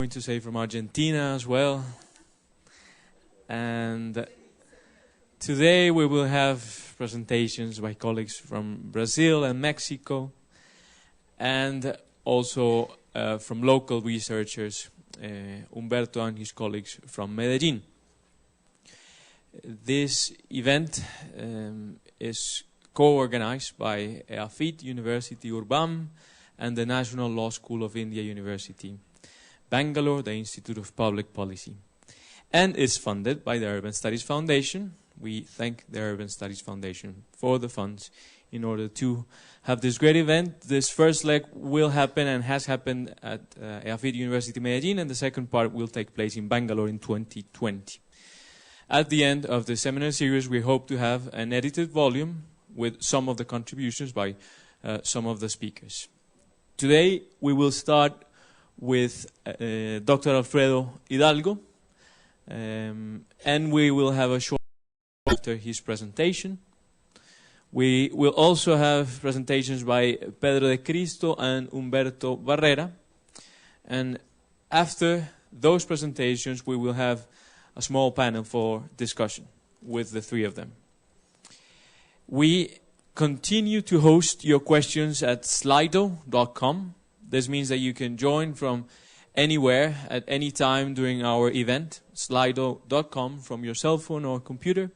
Going to say from Argentina as well. And today we will have presentations by colleagues from Brazil and Mexico, and also from local researchers, Humberto and his colleagues from Medellin. This event is co-organized by EAFIT University Urbam and the National Law School of India University, Bangalore, the Institute of Public Policy, and is funded by the Urban Studies Foundation. We thank the Urban Studies Foundation for the funds in order to have this great event. This first leg will happen and has happened at EAFIT University Medellin, and the second part will take place in Bangalore in 2020. At the end of the seminar series, we hope to have an edited volume with some of the contributions by some of the speakers. Today, we will start with Dr. Alfredo Hidalgo, and we will have a short after his presentation. We will also have presentations by Pedro de Cristo and Humberto Barrera, and after those presentations, we will have a small panel for discussion with the three of them. We continue to host your questions at slido.com. This means that you can join from anywhere at any time during our event, slido.com, from your cell phone or computer.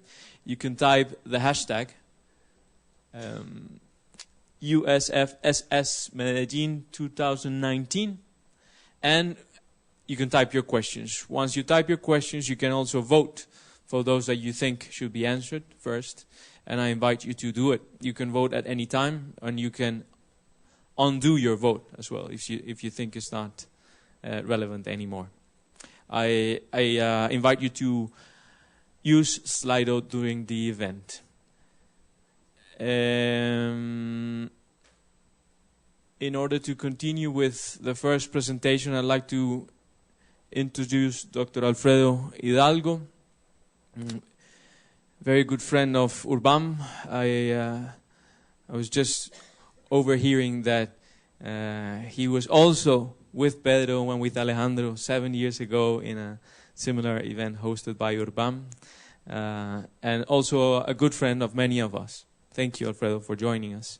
You can type the hashtag USFSS Medellin 2019, and you can type your questions. Once you type your questions, you can also vote for those that you think should be answered first, and I invite you to do it. You can vote at any time, and you can undo your vote as well if you think it's not relevant anymore. I invite you to use Slido during the event. In order to continue with the first presentation, I'd like to introduce Dr. Alfredo Hidalgo, very good friend of Urbam. I was just overhearing that he was also with Pedro and with Alejandro 7 years ago in a similar event hosted by Urbam, and also a good friend of many of us. Thank you, Alfredo, for joining us.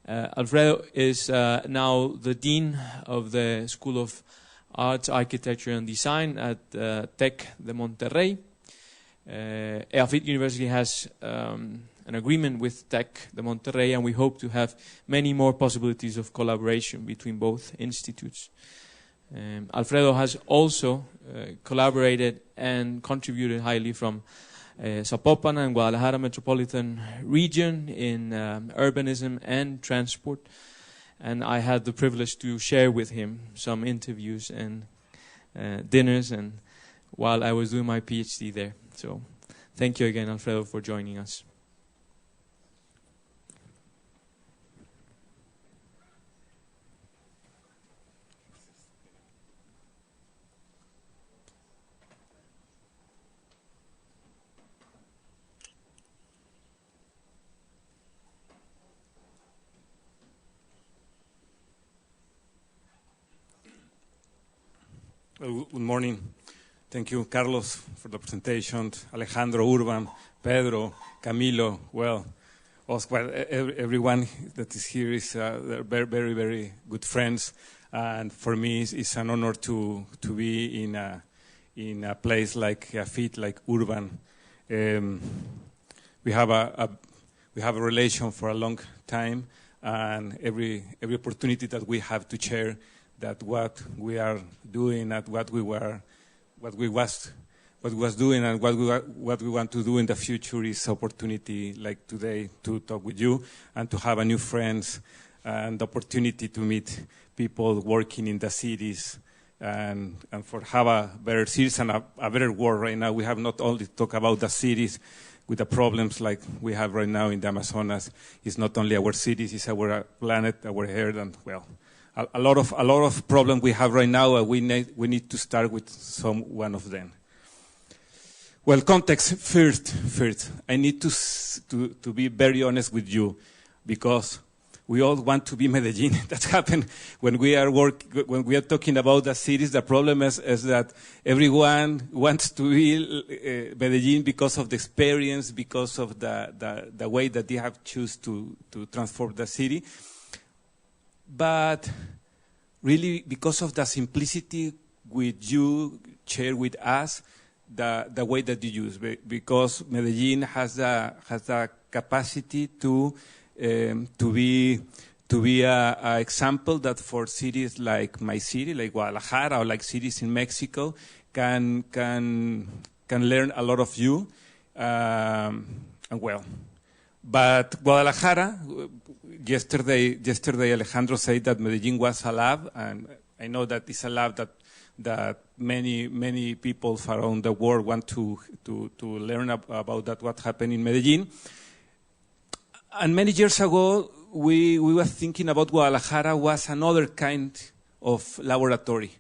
Alfredo is now the Dean of the School of Arts, Architecture and Design at TEC de Monterrey. EAFIT University has an agreement with TEC de Monterrey, and we hope to have many more possibilities of collaboration between both institutes. Alfredo has also collaborated and contributed highly from Zapopan and Guadalajara metropolitan region in urbanism and transport, and I had the privilege to share with him some interviews and dinners and while I was doing my PhD there. So thank you again, Alfredo, for joining us. Good morning. Thank you, Carlos, for the presentation. Alejandro, Urban, Pedro, Camilo, well, Oscar, everyone that is here is they're very, very good friends. And for me, it's an honor to be in a place like EAFIT, like Urban. We have a relation for a long time, and every opportunity that we have to share that what we are doing, and what we was doing, and what we want to do in the future is opportunity like today to talk with you and to have a new friends and the opportunity to meet people working in the cities and for have a better cities and a better world right now. We have not only talk about the cities with the problems like we have right now in the Amazonas. It's not only our cities, it's our planet, our earth, and well, a lot of problems we have right now. We need to start with one of them. Well, context first. I need to be very honest with you, because we all want to be Medellin. That happened when we are talking about the cities. The problem is that everyone wants to be Medellin because of the experience, because of the way that they have chosen to transform the city. But really, because of the simplicity which you share with us, the way that you use, because Medellin has the capacity to be a example that for cities like my city, like Guadalajara, or like cities in Mexico, can learn a lot of you. And well, but Guadalajara, yesterday Alejandro said that Medellin was a lab, and I know that it's a lab that many people around the world want to learn about that, what happened in Medellin. And many years ago, we were thinking about Guadalajara was another kind of laboratory,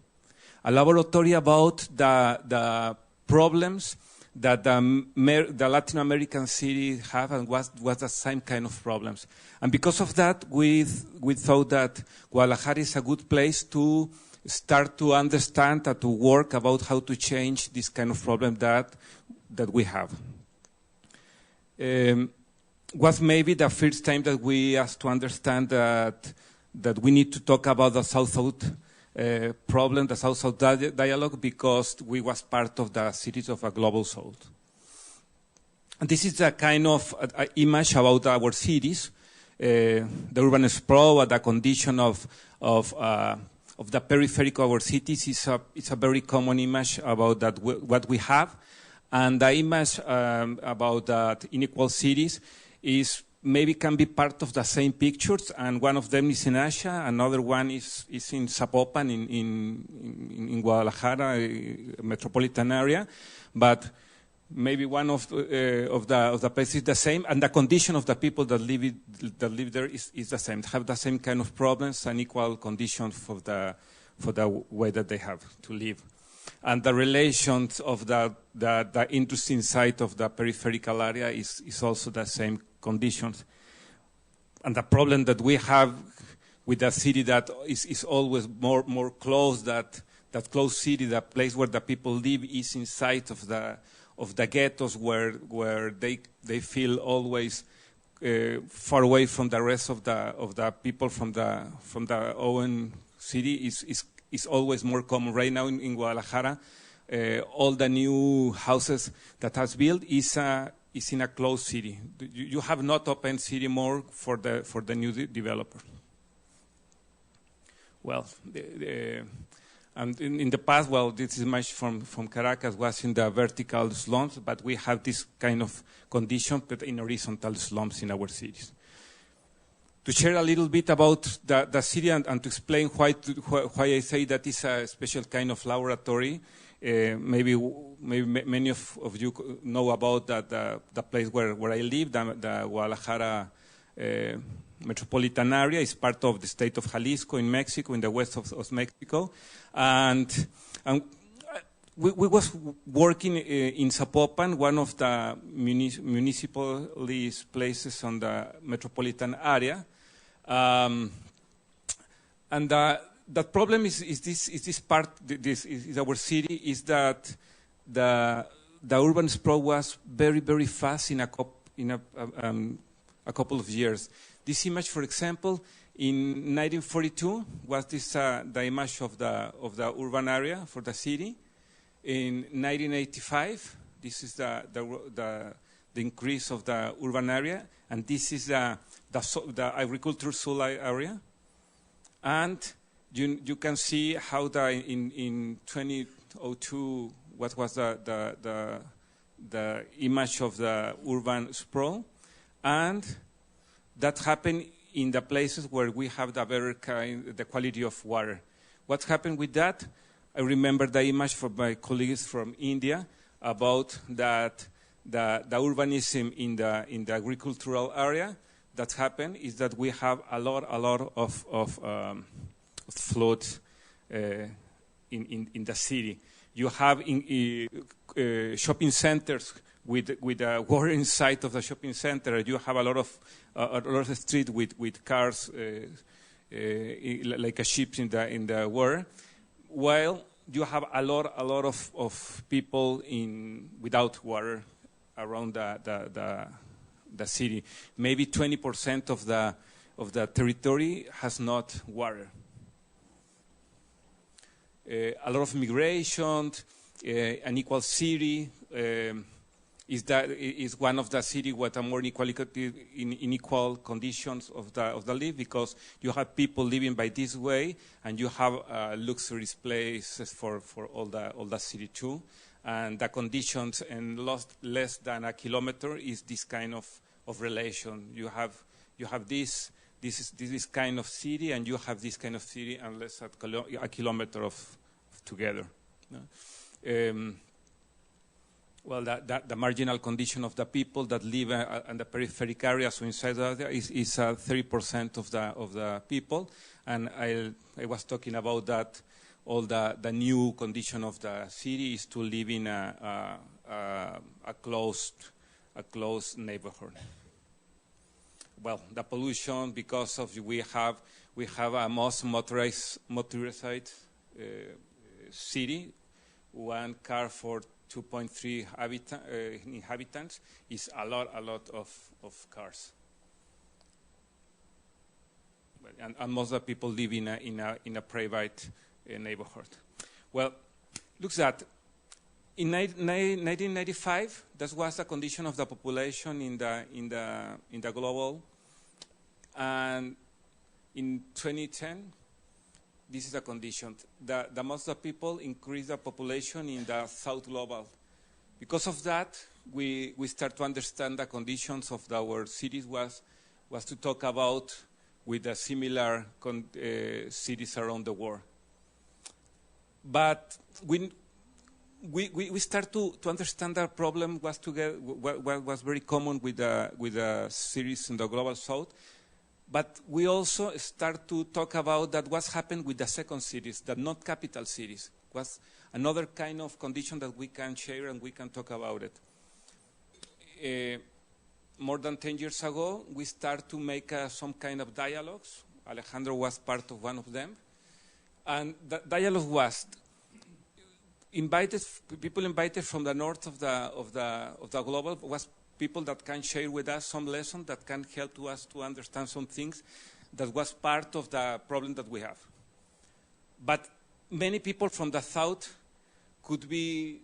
a laboratory about the problems that the Latin American cities have, and was the same kind of problems. And because of that, we thought that Guadalajara is a good place to start to understand and to work about how to change this kind of problem that we have. Was maybe the first time that we asked to understand that we need to talk about the South-South problem, the South-South dialogue, because we was part of the cities of a global South. And this is a kind of image about our cities, the urban sprawl, the condition of the periphery of our cities is a very common image about that what we have, and the image about that unequal cities is maybe can be part of the same pictures, and one of them is in Asia, another one is in Zapopan in Guadalajara metropolitan area, but maybe one of the places is the same, and the condition of the people that live there is the same. They have the same kind of problems and equal conditions for the way that they have to live. And the relations of the interesting side of the peripheral area is also the same conditions. And the problem that we have with a city that is always more close, that close city, the place where the people live is inside of the ghettos where they feel always far away from the rest of the people from the own city is always more common. Right now in Guadalajara, all the new houses that has built is in a closed city. You have not open city more for the new developer. Well, and in the past, well, this image from Caracas was in the vertical slums, but we have this kind of condition, but in horizontal slums in our cities. To share a little bit about the city and to explain why I say that it's a special kind of laboratory, maybe many of you know about the place where I live, the Guadalajara metropolitan area is part of the state of Jalisco in Mexico, in the west of Mexico. And we was working in Zapopan, one of the municipal places on the metropolitan area. And the problem is this part, is our city, is that the urban sprawl was very, very fast in a couple of years. This image, for example, in 1942 was this the image of the urban area for the city. In 1985, this is the increase of the urban area, and this is the agricultural soil area. And you can see how in 2002 what was the image of the urban sprawl, and that happened in the places where we have the quality of water. What happened with that? I remember the image from my colleagues from India about that the urbanism in the agricultural area that happened is that we have a lot of floods in the city. You have shopping centers with water inside of the shopping center. You have a lot of street with cars like a ship in the water, while you have a lot of people without water around the city. Maybe 20% of the territory has not water. A lot of migration, unequal city is one of the cities with a more unequal conditions of the live, because you have people living by this way, and you have luxury places for all the city too, and the conditions in less than a kilometer is this kind of relation. You have this kind of city, and you have this kind of city, and less a kilometer of together. Well, the marginal condition of the people that live in the peripheric areas, so inside there, is 30% of the people, and I was talking about that. All the new condition of the city is to live in a closed neighborhood. Well, the pollution, because of we have a most motorized city. One car for 2.3 inhabitants is a lot of cars. And most of the people live in a private neighborhood. Well, looks at in 1995, that was the condition of the population in the global, and in 2010. This is the condition. The most of the people increase the population in the South Global. Because of that, we start to understand the conditions of our cities was to talk about with the similar cities around the world. But we start to understand that problem was very common with the cities in the Global South. But we also start to talk about that what's happened with the second cities, the not capital cities, was another kind of condition that we can share and we can talk about it. More than 10 years ago, we start to make some kind of dialogues. Alejandro was part of one of them. And the dialogue was people invited from the north of the global was people that can share with us some lessons that can help to us to understand some things that was part of the problem that we have. But many people from the south could be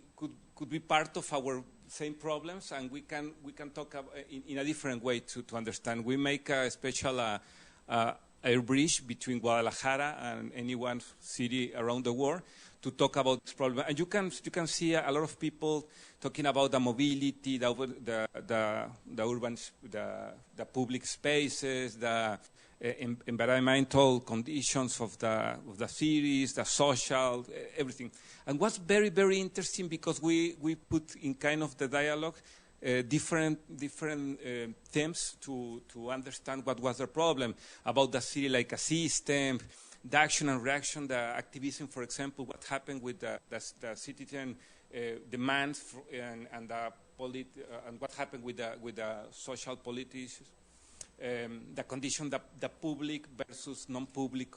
part of our same problems, and we can talk in a different way to understand. We make a special air bridge between Guadalajara and any one city around the world to talk about this problem. And you can see a lot of people talking about the mobility, the urban, the public spaces, the environmental conditions of the cities, the social, everything. And what's very, very interesting, because we put in kind of the dialogue different themes to understand what was the problem about the city like a system, the action and reaction, the activism, for example, what happened with the citizen demands and what happened with the social politics, the condition, the public versus non-public,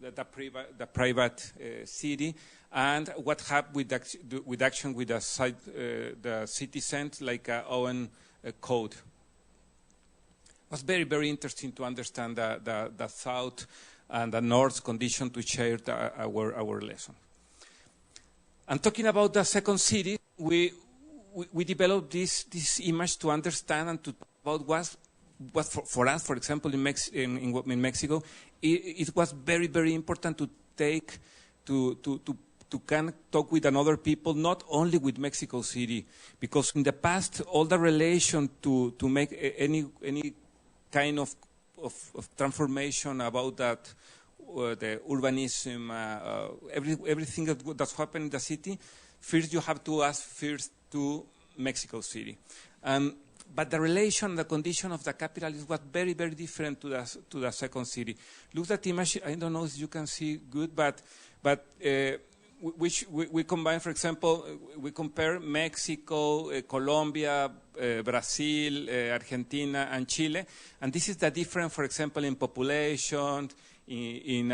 the private city, and what happened with action with the citizens, like our own code. It was very, very interesting to understand the South and the North's condition to share our lesson. And talking about the second city, we developed this image to understand and to talk about what for us, for example, in Mexico, it was very, very important to can talk with another people, not only with Mexico City, because in the past, all the relation to make any kind of transformation about that, the urbanism, everything that's happened in the city, first you have to ask first to Mexico City. But the relation, the condition of the capital is what very, very different to the second city. Look at the image. I don't know if you can see good, but But we combine, for example, we compare Mexico, Colombia, Brazil, Argentina, and Chile, and this is the difference, for example, in population, in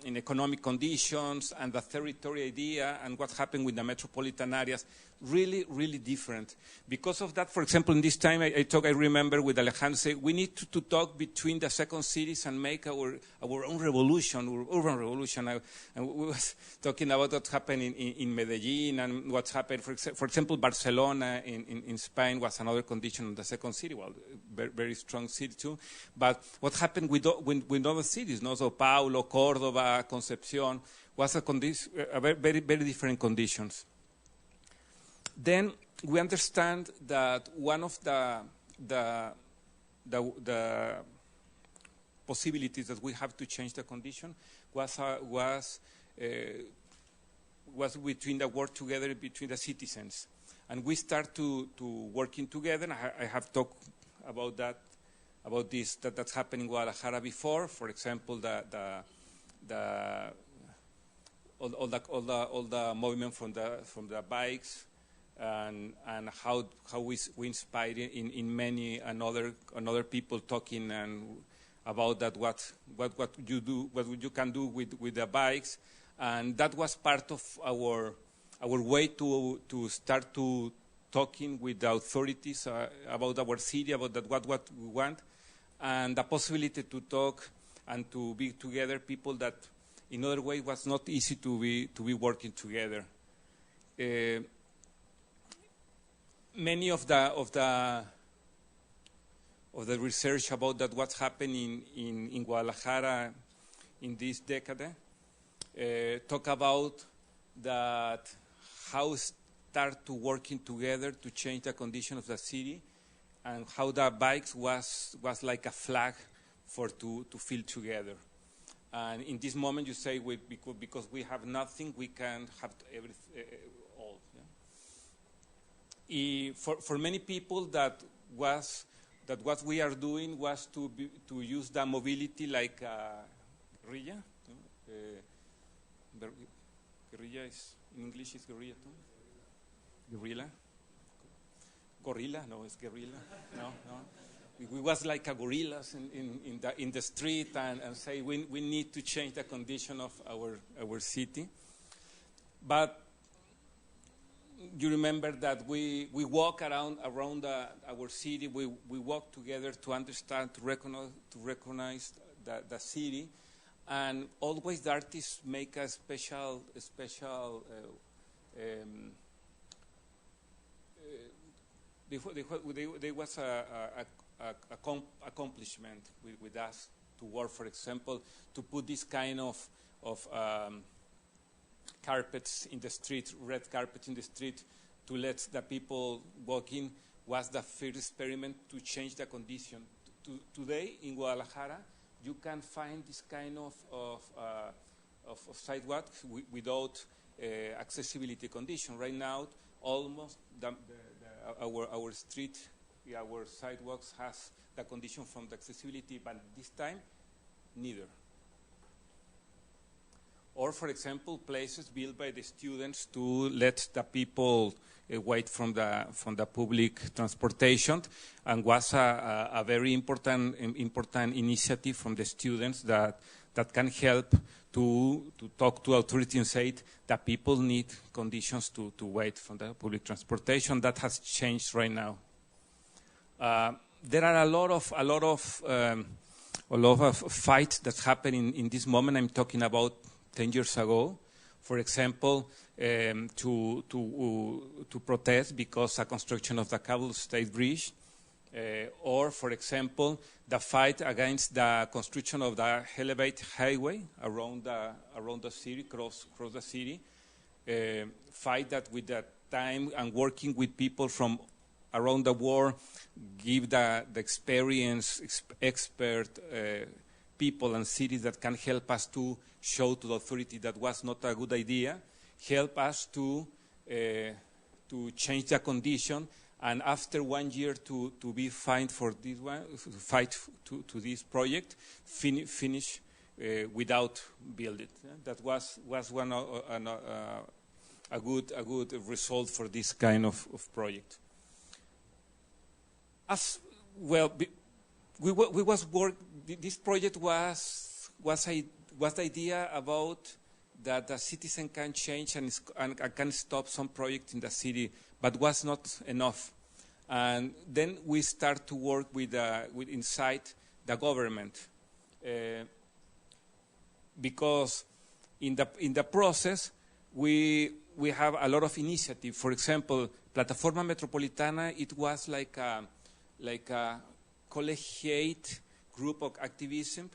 economic conditions, and the territory idea, and what happened with the metropolitan areas. Really, really different. Because of that, for example, in this time I remember with Alejandro, say, we need to talk between the second cities and make our own revolution, our urban revolution. And we was talking about what happened in Medellin and what happened, for example, Barcelona in Spain was another condition in the second city, well, very, very strong city too. But what happened with other cities, no? Sao Paulo, Córdoba, Concepción, was a very, very different conditions. Then we understand that one of the possibilities that we have to change the condition was between the work together between the citizens, and we start to working together. And I have talked about that's happened in Guadalajara before. For example, all the movement from the bikes. And how we inspire in many another people talking and about that what you can do with the bikes, and that was part of our way to start to talking with the authorities about our city, about that what we want, and the possibility to talk and to be together people that in other way was not easy to be working together. Many of the research about that what's happening in Guadalajara in this decade talk about that how start to working together to change the condition of the city, and how the bikes was like a flag for to feel together. And in this moment you say because we have nothing, we can have everything all. Yeah? For many people that what we are doing was to use the mobility like guerrilla. Guerrilla is in English is guerrilla too. Guerrilla. Gorilla? No, it's guerrilla. No. We was like a gorillas in the street and say we need to change the condition of our city. But you remember that we walk around our city. We walk together to understand, to recognize the city, and always the artists make a special. There was a accomplishment with us to work, for example, to put this kind of carpets in the street, red carpets in the street, to let the people walk in, was the first experiment to change the condition. Today in Guadalajara, you can find this kind of sidewalks without accessibility condition. Right now, almost our street, our sidewalks has the condition from the accessibility, but this time, neither. Or, for example, places built by the students to let the people wait from the public transportation, and was a very important initiative from the students that can help to talk to authorities and say that people need conditions to wait from the public transportation. That has changed right now. There are a lot of fights that happen in this moment. I'm talking about 10 years ago, for example, to protest because the construction of the Cable State Bridge, or, for example, the fight against the construction of the elevated highway around the city, cross the city, fight that with the time and working with people from around the world, give the experience, expert people and cities that can help us to show to the authority that was not a good idea, help us to change the condition, and after 1 year to be fined for this one, fight to this project, finish without build it. That was one a good result for this kind of project. As well, this project was the idea about that the citizen can change and can stop some project in the city, but was not enough. And then we start to work with inside the government, because in the process we have a lot of initiative. For example, Plataforma Metropolitana, it was like a collegiate group of activism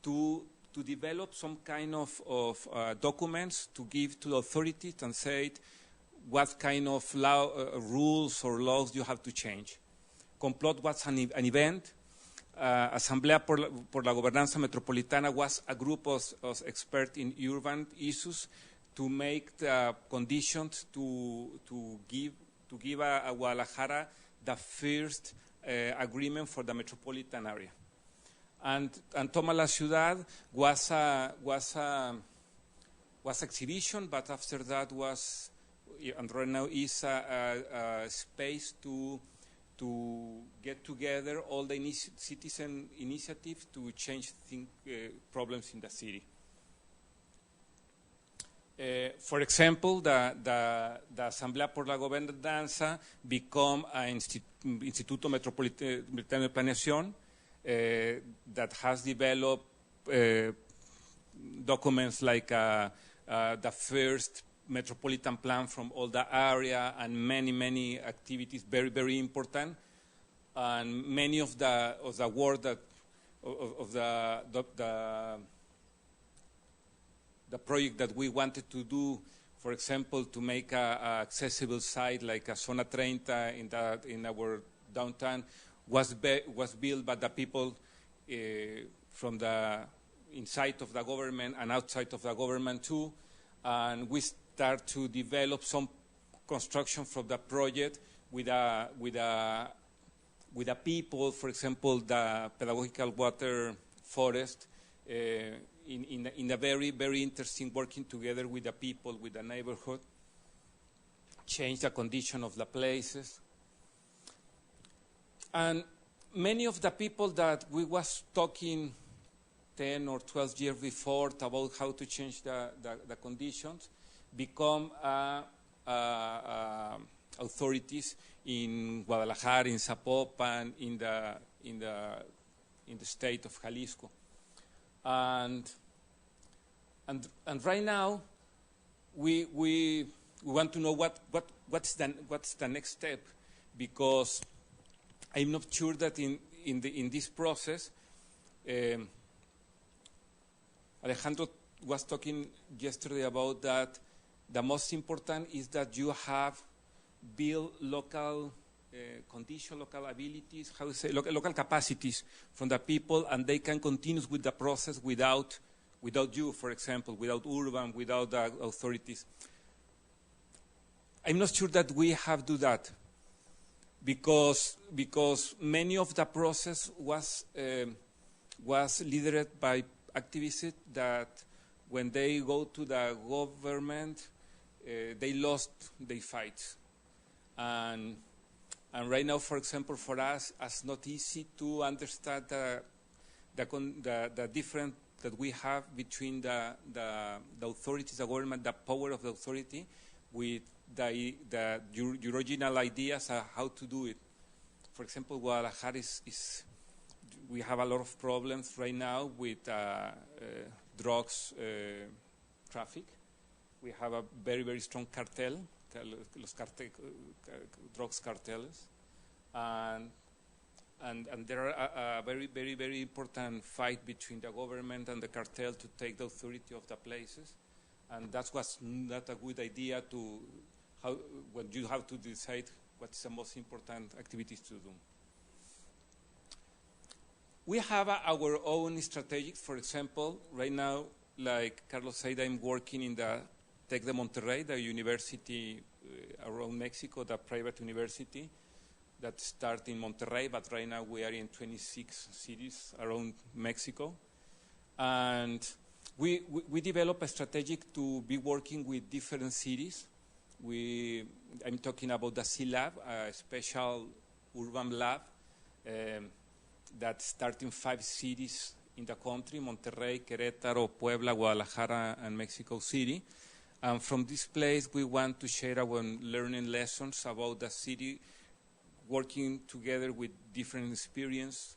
to develop some kind of documents to give to the authorities and say what kind of rules or laws you have to change. Complot was an event. Asamblea por la Gobernanza Metropolitana was a group of experts in urban issues to make the conditions to give a Guadalajara the first agreement for the metropolitan area. And Toma la Ciudad was exhibition, but after that was, and right now is a space to get together all the citizen initiatives to change problems in the city. For example, the Asamblea por la Gobernanza become an Instituto Metropolitano de Planeación that has developed documents like the first metropolitan plan from all the area and many activities, very important, and many of the work that of the project that we wanted to do, for example, to make a accessible site like a Zona 30 in our downtown, was built by the people from the inside of the government and outside of the government too, and we start to develop some construction from the project with a people, for example, the pedagogical water forest, in a very interesting working together with the people, with the neighborhood, change the condition of the places. And many of the people that we was talking 10 or 12 years before about how to change the conditions become authorities in Guadalajara, in Zapopan, in the state of Jalisco. And right now we want to know what's the next step, because I'm not sure that in this process, Alejandro was talking yesterday about that the most important is that you have built local condition, local abilities, how to say, local capacities from the people, and they can continue with the process without you, for example, without urban, without the authorities. I'm not sure that we have to do that, because many of the process was led by activists that when they go to the government, they lost their fights. And right now, for example, for us, it's not easy to understand the difference that we have between the authorities, the government, the power of the authority, with the original ideas of how to do it. For example, Guadalajara we have a lot of problems right now with drugs traffic. We have a very strong cartel, drugs cartels, and there are a very important fight between the government and the cartel to take the authority of the places, and that was not a good idea when you have to decide what's the most important activities to do. We have our own strategies. For example, right now, like Carlos said, I'm working in the Tec de Monterrey, the university around Mexico, the private university that starts in Monterrey, but right now we are in 26 cities around Mexico. And we developed a strategy to be working with different cities. I'm talking about the C-Lab, a special urban lab that starts in 5 cities in the country: Monterrey, Querétaro, Puebla, Guadalajara, and Mexico City. And from this place, we want to share our learning lessons about the city, working together with different experience,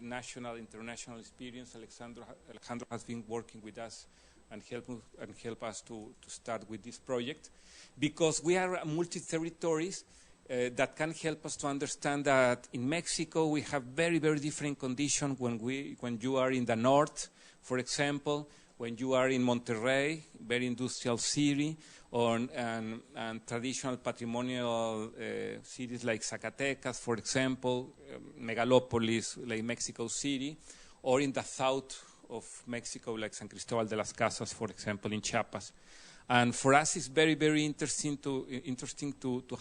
national, international experience. Alejandro has been working with us and help us to start with this project, because we are multi-territories that can help us to understand that in Mexico we have very, very different conditions when you are in the north, for example, when you are in Monterrey, very industrial city, and traditional patrimonial cities like Zacatecas, for example, megalopolis like Mexico City, or in the south of Mexico like San Cristobal de las Casas, for example, in Chiapas. And for us, it's very, very interesting to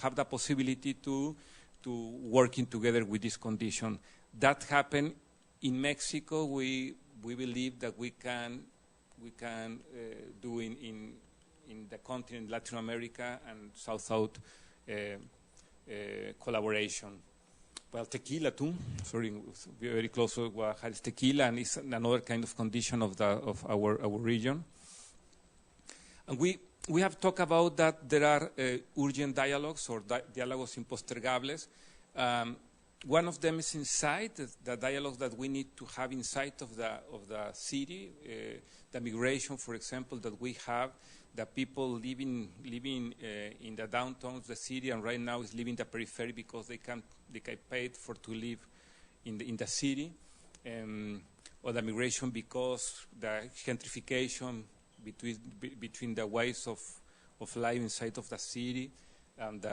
have the possibility to working together with this condition. That happened in Mexico. We believe that we can do in the continent, Latin America and South collaboration. Well, tequila too. Sorry, very close to Guadalajara is tequila, and it's another kind of condition of our region. And we have talked about that there are urgent dialogues or diálogos impostergables. One of them is inside the dialogue that we need to have inside of the city, the migration, for example, that we have, the people living in the downtown of the city, and right now is living the periphery because they get paid to live in the city, or the migration because the gentrification between the ways of life inside of the city, and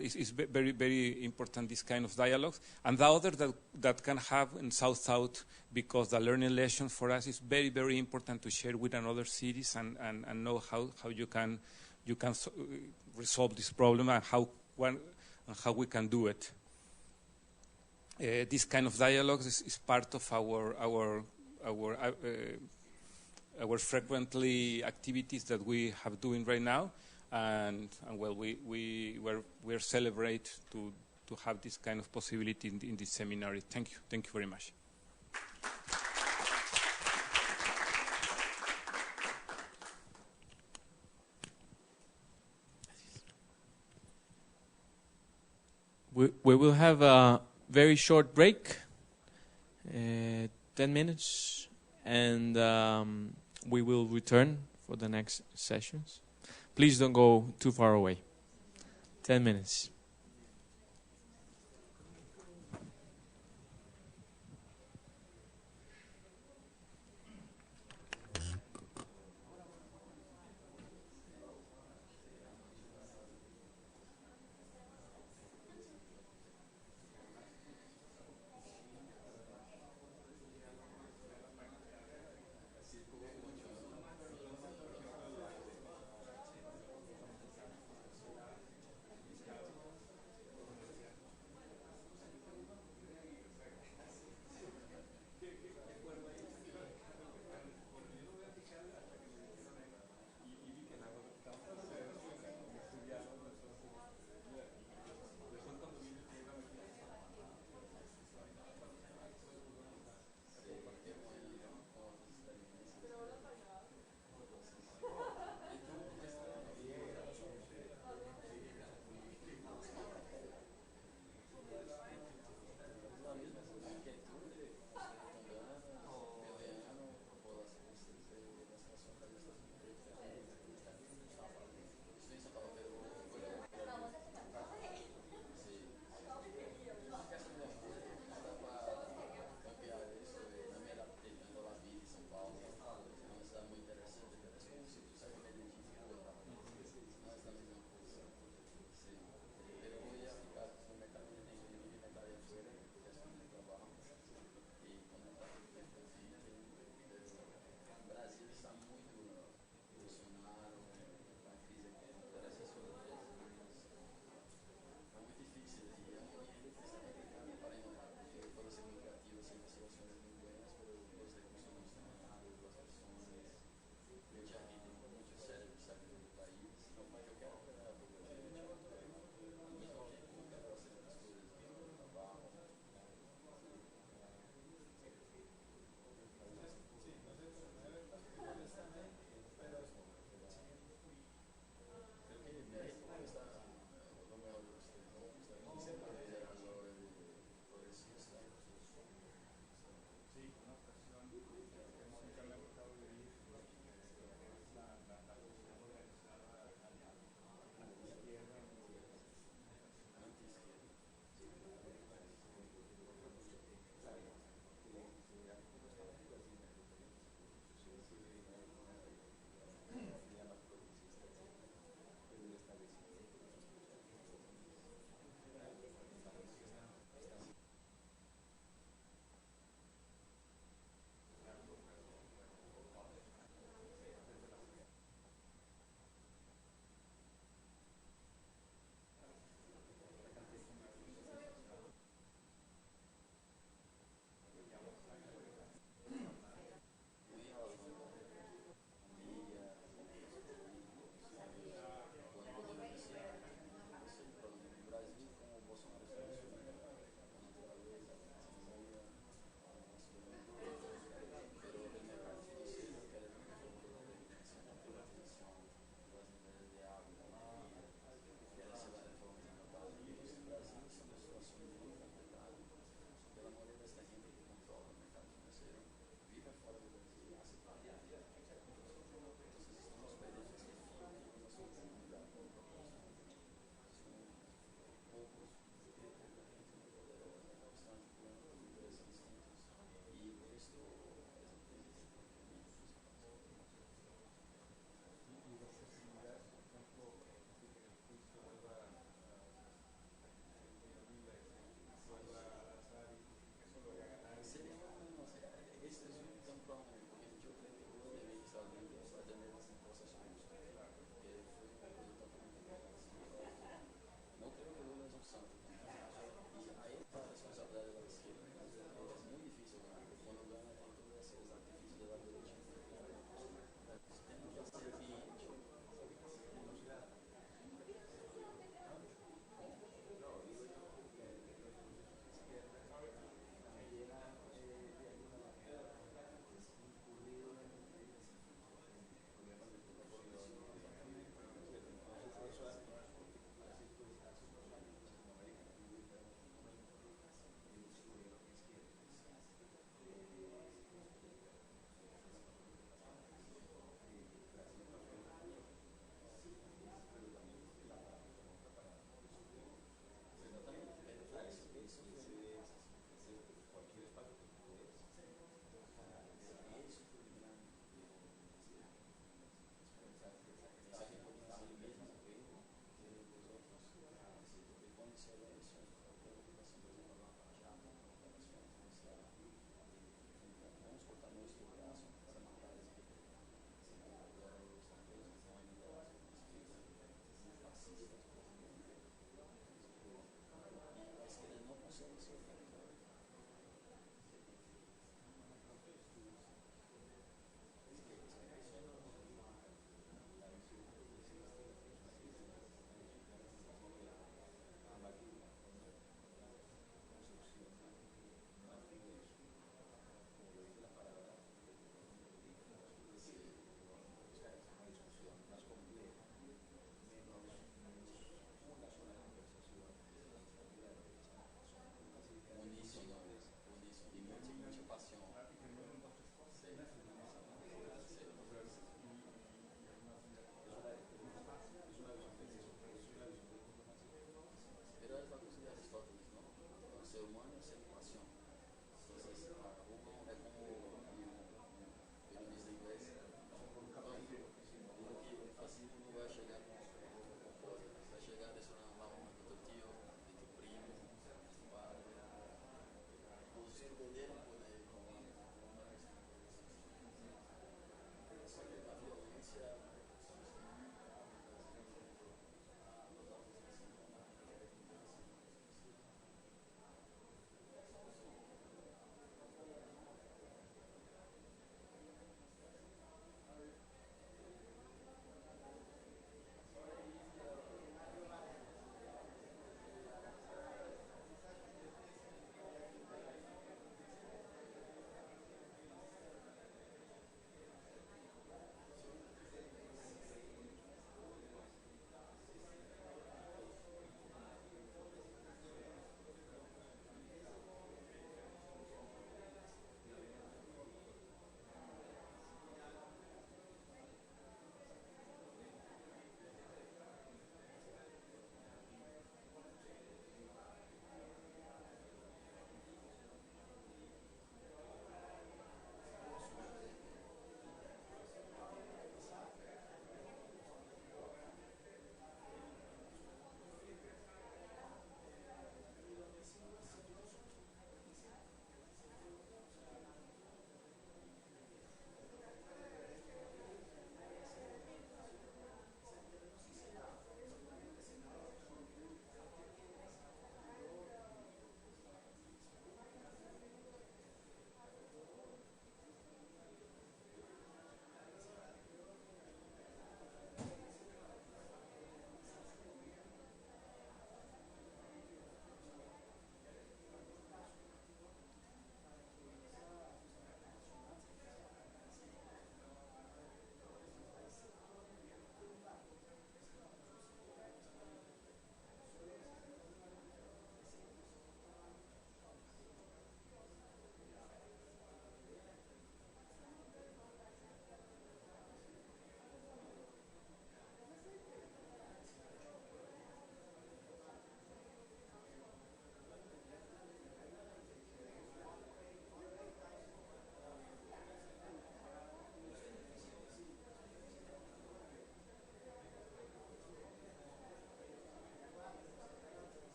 it's very, very important, this kind of dialogues. And the other that can have in South, because the learning lessons for us is very, very important to share with another cities and know how you can resolve this problem and how we can do it. This kind of dialogue is part of our frequently activities that we have doing right now, and well, we're celebrate to have this kind of possibility in this seminary. Thank you very much. We will have a very short break, 10 minutes, and we will return for the next sessions. Please don't go too far away. 10 minutes.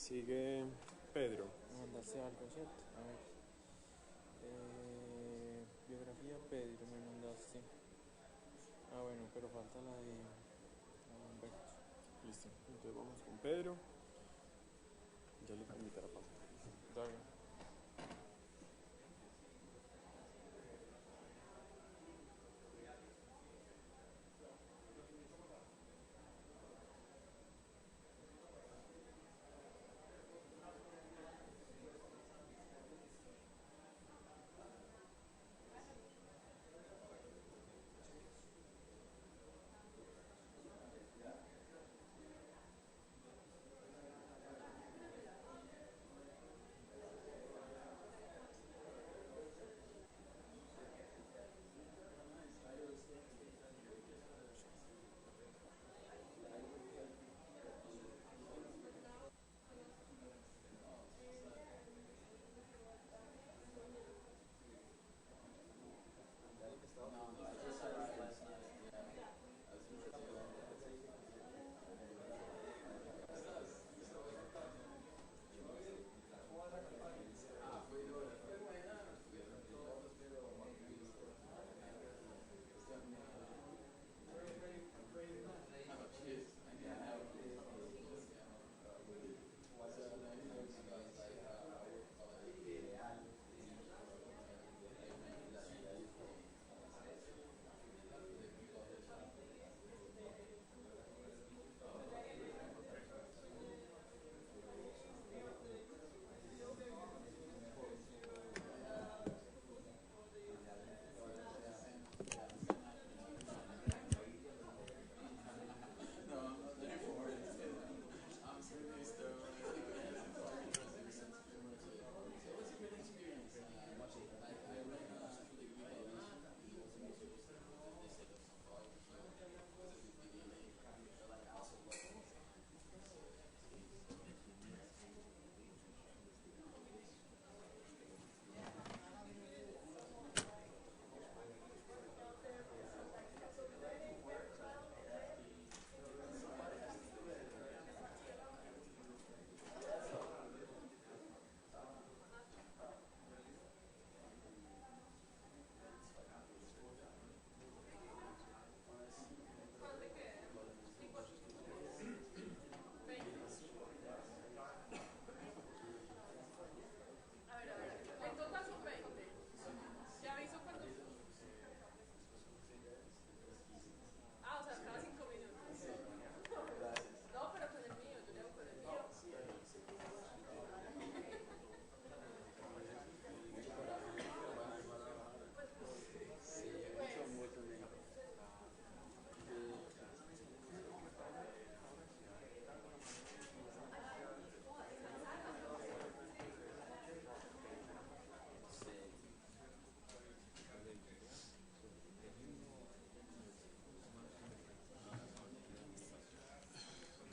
Sigue Pedro. Me mandaste algo, ¿cierto? A ver. Biografía Pedro me mandaste. Ah, bueno, pero falta la de Humberto. Listo. Entonces vamos con Pedro. Ya le voy a invitar a Pablo. Dale.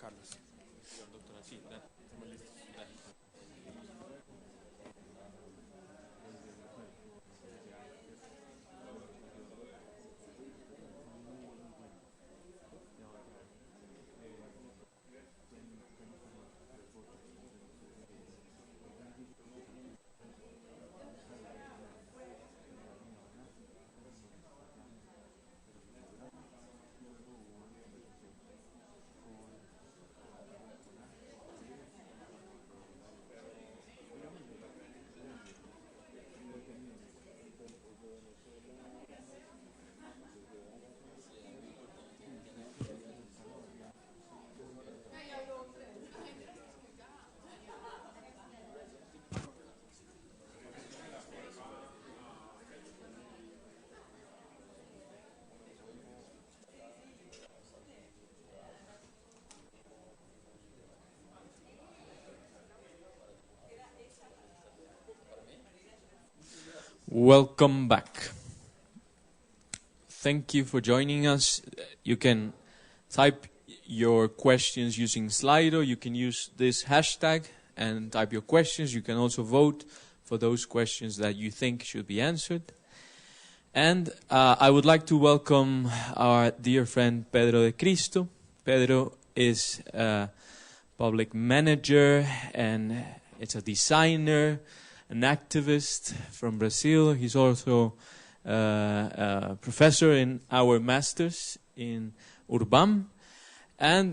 Carlos. Doctora, sí, dale. Estamos listos. Dale. Welcome back. Thank you for joining us. You can type your questions using Slido. You can use this hashtag and type your questions. You can also vote for those questions that you think should be answered. And I would like to welcome our dear friend Pedro de Cristo. Pedro is public manager, and it's a designer, an activist from Brazil. He's also a professor in our masters in URBAM. And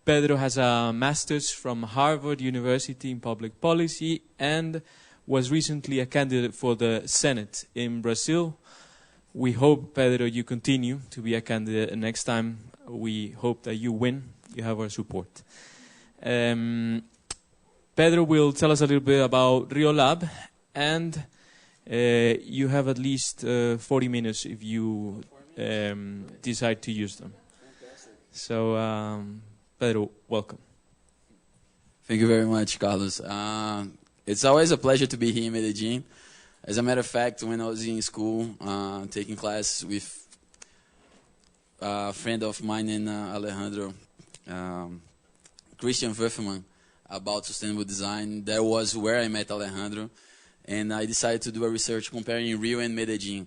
Pedro has a master's from Harvard University in public policy and was recently a candidate for the Senate in Brazil. We hope, Pedro, you continue to be a candidate, and next time we hope that you win. You have our support. Pedro will tell us a little bit about Rio Lab, and you have at least 40 minutes if you decide to use them. So, Pedro, welcome. Thank you very much, Carlos. It's always a pleasure to be here in Medellin. As a matter of fact, when I was in school, taking class with a friend of mine named Alejandro, Christian Wurfman, about sustainable design, that was where I met Alejandro. And I decided to do a research comparing Rio and Medellin.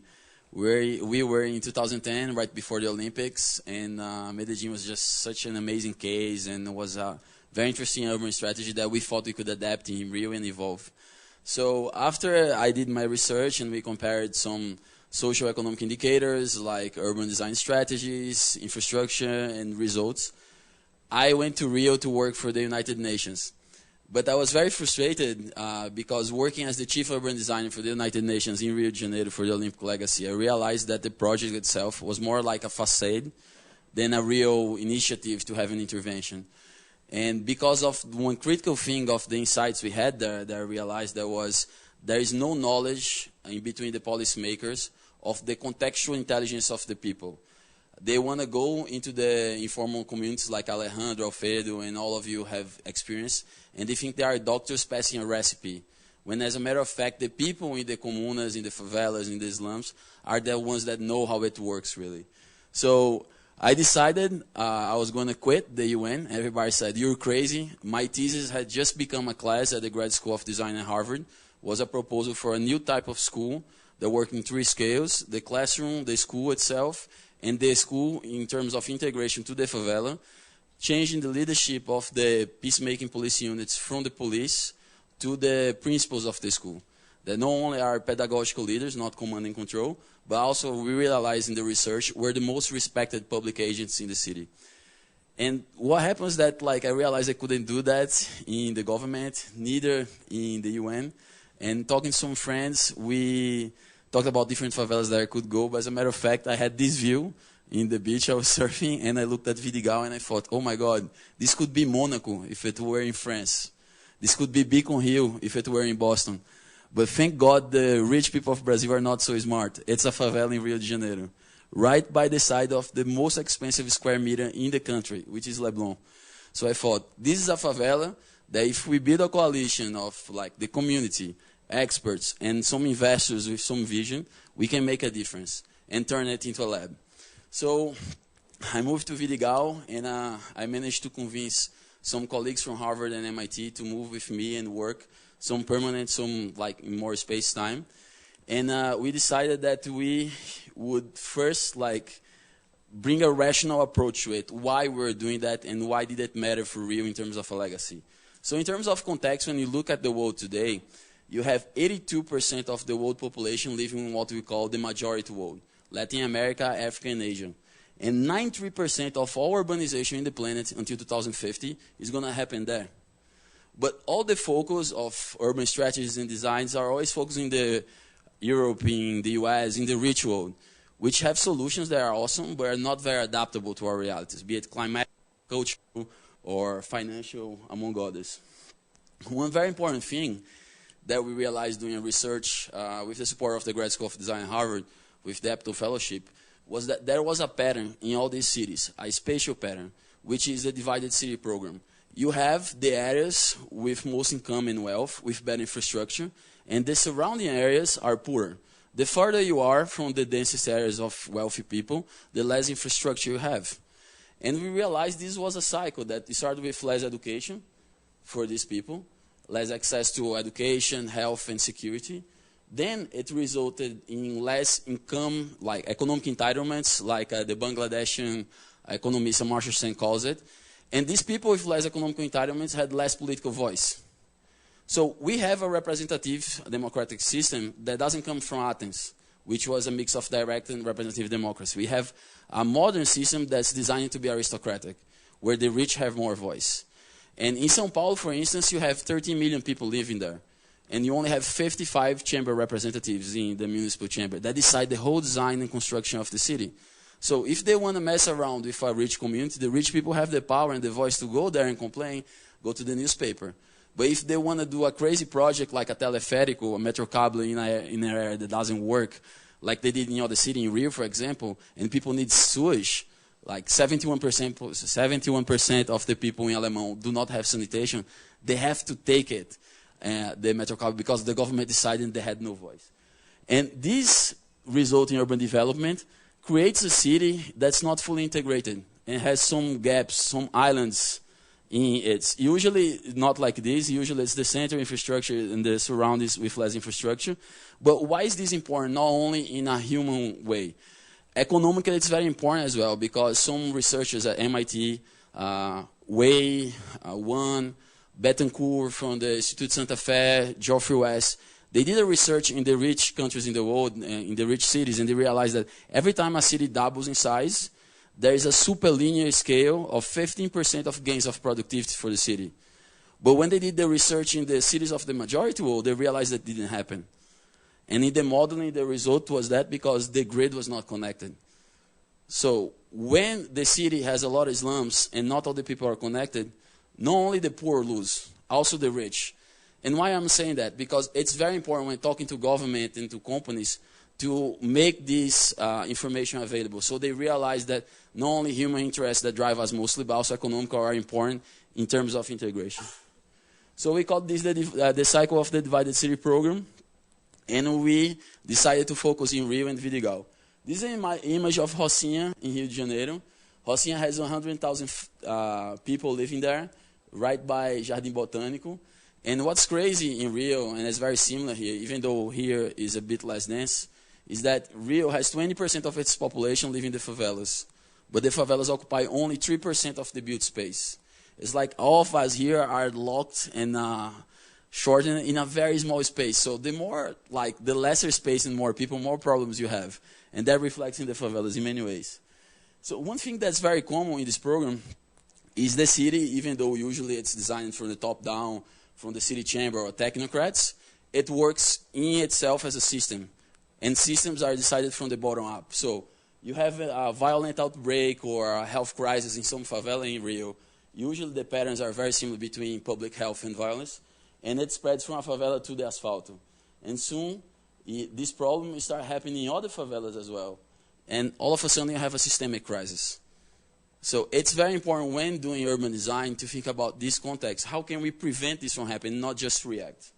We were in 2010, right before the Olympics, and Medellin was just such an amazing case, and it was a very interesting urban strategy that we thought we could adapt in Rio and evolve. So after I did my research and we compared some socio-economic indicators like urban design strategies, infrastructure, and results, I went to Rio to work for the United Nations. But I was very frustrated because working as the chief urban designer for the United Nations in Rio de Janeiro for the Olympic legacy, I realized that the project itself was more like a facade than a real initiative to have an intervention. And because of one critical thing of the insights we had there, that I realized there is no knowledge in between the policymakers of the contextual intelligence of the people. They want to go into the informal communities like Alejandro, Alfredo, and all of you have experienced, and they think they are doctors passing a recipe. When as a matter of fact, the people in the comunas, in the favelas, in the slums, are the ones that know how it works really. So I decided I was going to quit the UN. Everybody said, you're crazy. My thesis had just become a class at the Grad School of Design at Harvard. Was a proposal for a new type of school that worked in 3 scales: the classroom, the school itself, and the school in terms of integration to the favela, changing the leadership of the peacemaking police units from the police to the principals of the school. That not only are pedagogical leaders, not command and control, but also we realized in the research were the most respected public agents in the city. And what happens that I realized I couldn't do that in the government, neither in the UN. And talking to some friends, we talked about different favelas that I could go, but as a matter of fact, I had this view in the beach I was surfing, and I looked at Vidigal and I thought, oh my God, this could be Monaco if it were in France. This could be Beacon Hill if it were in Boston. But thank God the rich people of Brazil are not so smart. It's a favela in Rio de Janeiro, right by the side of the most expensive square meter in the country, which is Leblon. So I thought, this is a favela that if we build a coalition of the community, experts, and some investors with some vision, we can make a difference and turn it into a lab. So I moved to Vidigal, and I managed to convince some colleagues from Harvard and MIT to move with me and work, some permanent, some in more space time. And we decided that we would first bring a rational approach to it, why we're doing that and why did it matter for Rio in terms of a legacy. So in terms of context, when you look at the world today, you have 82% of the world population living in what we call the majority world, Latin America, Africa, and Asia. And 93% of all urbanization in the planet until 2050 is going to happen there. But all the focus of urban strategies and designs are always focused in the Europe, in the US, in the rich world, which have solutions that are awesome, but are not very adaptable to our realities, be it climatic, cultural, or financial, among others. One very important thing that we realized doing research with the support of the Grad School of Design at Harvard, with the Apto Fellowship, was that there was a pattern in all these cities, a spatial pattern, which is the divided city program. You have the areas with most income and wealth, with better infrastructure, and the surrounding areas are poorer. The farther you are from the densest areas of wealthy people, the less infrastructure you have. And we realized this was a cycle that started with less education for these people, less access to education, health, and security. Then it resulted in less income, economic entitlements, the Bangladeshi economist Marshall Sen calls it. And these people with less economic entitlements had less political voice. So we have a representative democratic system that doesn't come from Athens, which was a mix of direct and representative democracy. We have a modern system that's designed to be aristocratic, where the rich have more voice. And in São Paulo, for instance, you have 13 million people living there. And you only have 55 chamber representatives in the municipal chamber that decide the whole design and construction of the city. So if they want to mess around with a rich community, the rich people have the power and the voice to go there and complain, go to the newspaper. But if they want to do a crazy project like a teleférico, a metrocable in an area that doesn't work, like they did in other city, in Rio, for example, and people need sewage, like 71% of the people in Alemão do not have sanitation, they have to take it, the metrocable, because the government decided they had no voice. And this result in urban development creates a city that's not fully integrated and has some gaps, some islands in it. Usually not like this. Usually it's the center infrastructure and the surroundings with less infrastructure. But why is this important? Not only in a human way. Economically, it's very important as well, because some researchers at MIT, Wei, Betancourt from the Institute Santa Fe, Geoffrey West, they did a research in the rich countries in the world, in the rich cities, and they realized that every time a city doubles in size, there is a superlinear scale of 15% of gains of productivity for the city. But when they did the research in the cities of the majority world, they realized that didn't happen. And in the modeling, the result was that because the grid was not connected. So when the city has a lot of slums and not all the people are connected, not only the poor lose, also the rich. And why I'm saying that? Because it's very important when talking to government and to companies to make this information available. So they realize that not only human interests that drive us mostly, but also economic are important in terms of integration. So we called this the cycle of the divided city program. And we decided to focus in Rio and Vidigal. This is my image of Rocinha in Rio de Janeiro. Rocinha has 100,000 people living there, right by Jardim Botânico. And what's crazy in Rio, and it's very similar here, even though here is a bit less dense, is that Rio has 20% of its population living in the favelas. But the favelas occupy only 3% of the built space. It's like all of us here are locked and shortened in a very small space. So the more, like, the lesser space and more people, more problems you have. And that reflects in the favelas in many ways. So one thing that's very common in this program is the city, even though usually it's designed from the top down, from the city chamber or technocrats, it works in itself as a system. And systems are decided from the bottom up. So you have a violent outbreak or a health crisis in some favela in Rio. Usually the patterns are very similar between public health and violence. And it spreads from a favela to the asfalto. And soon, this problem will start happening in other favelas as well. And all of a sudden, you have a systemic crisis. So it's very important when doing urban design to think about this context. How can we prevent this from happening, not just react?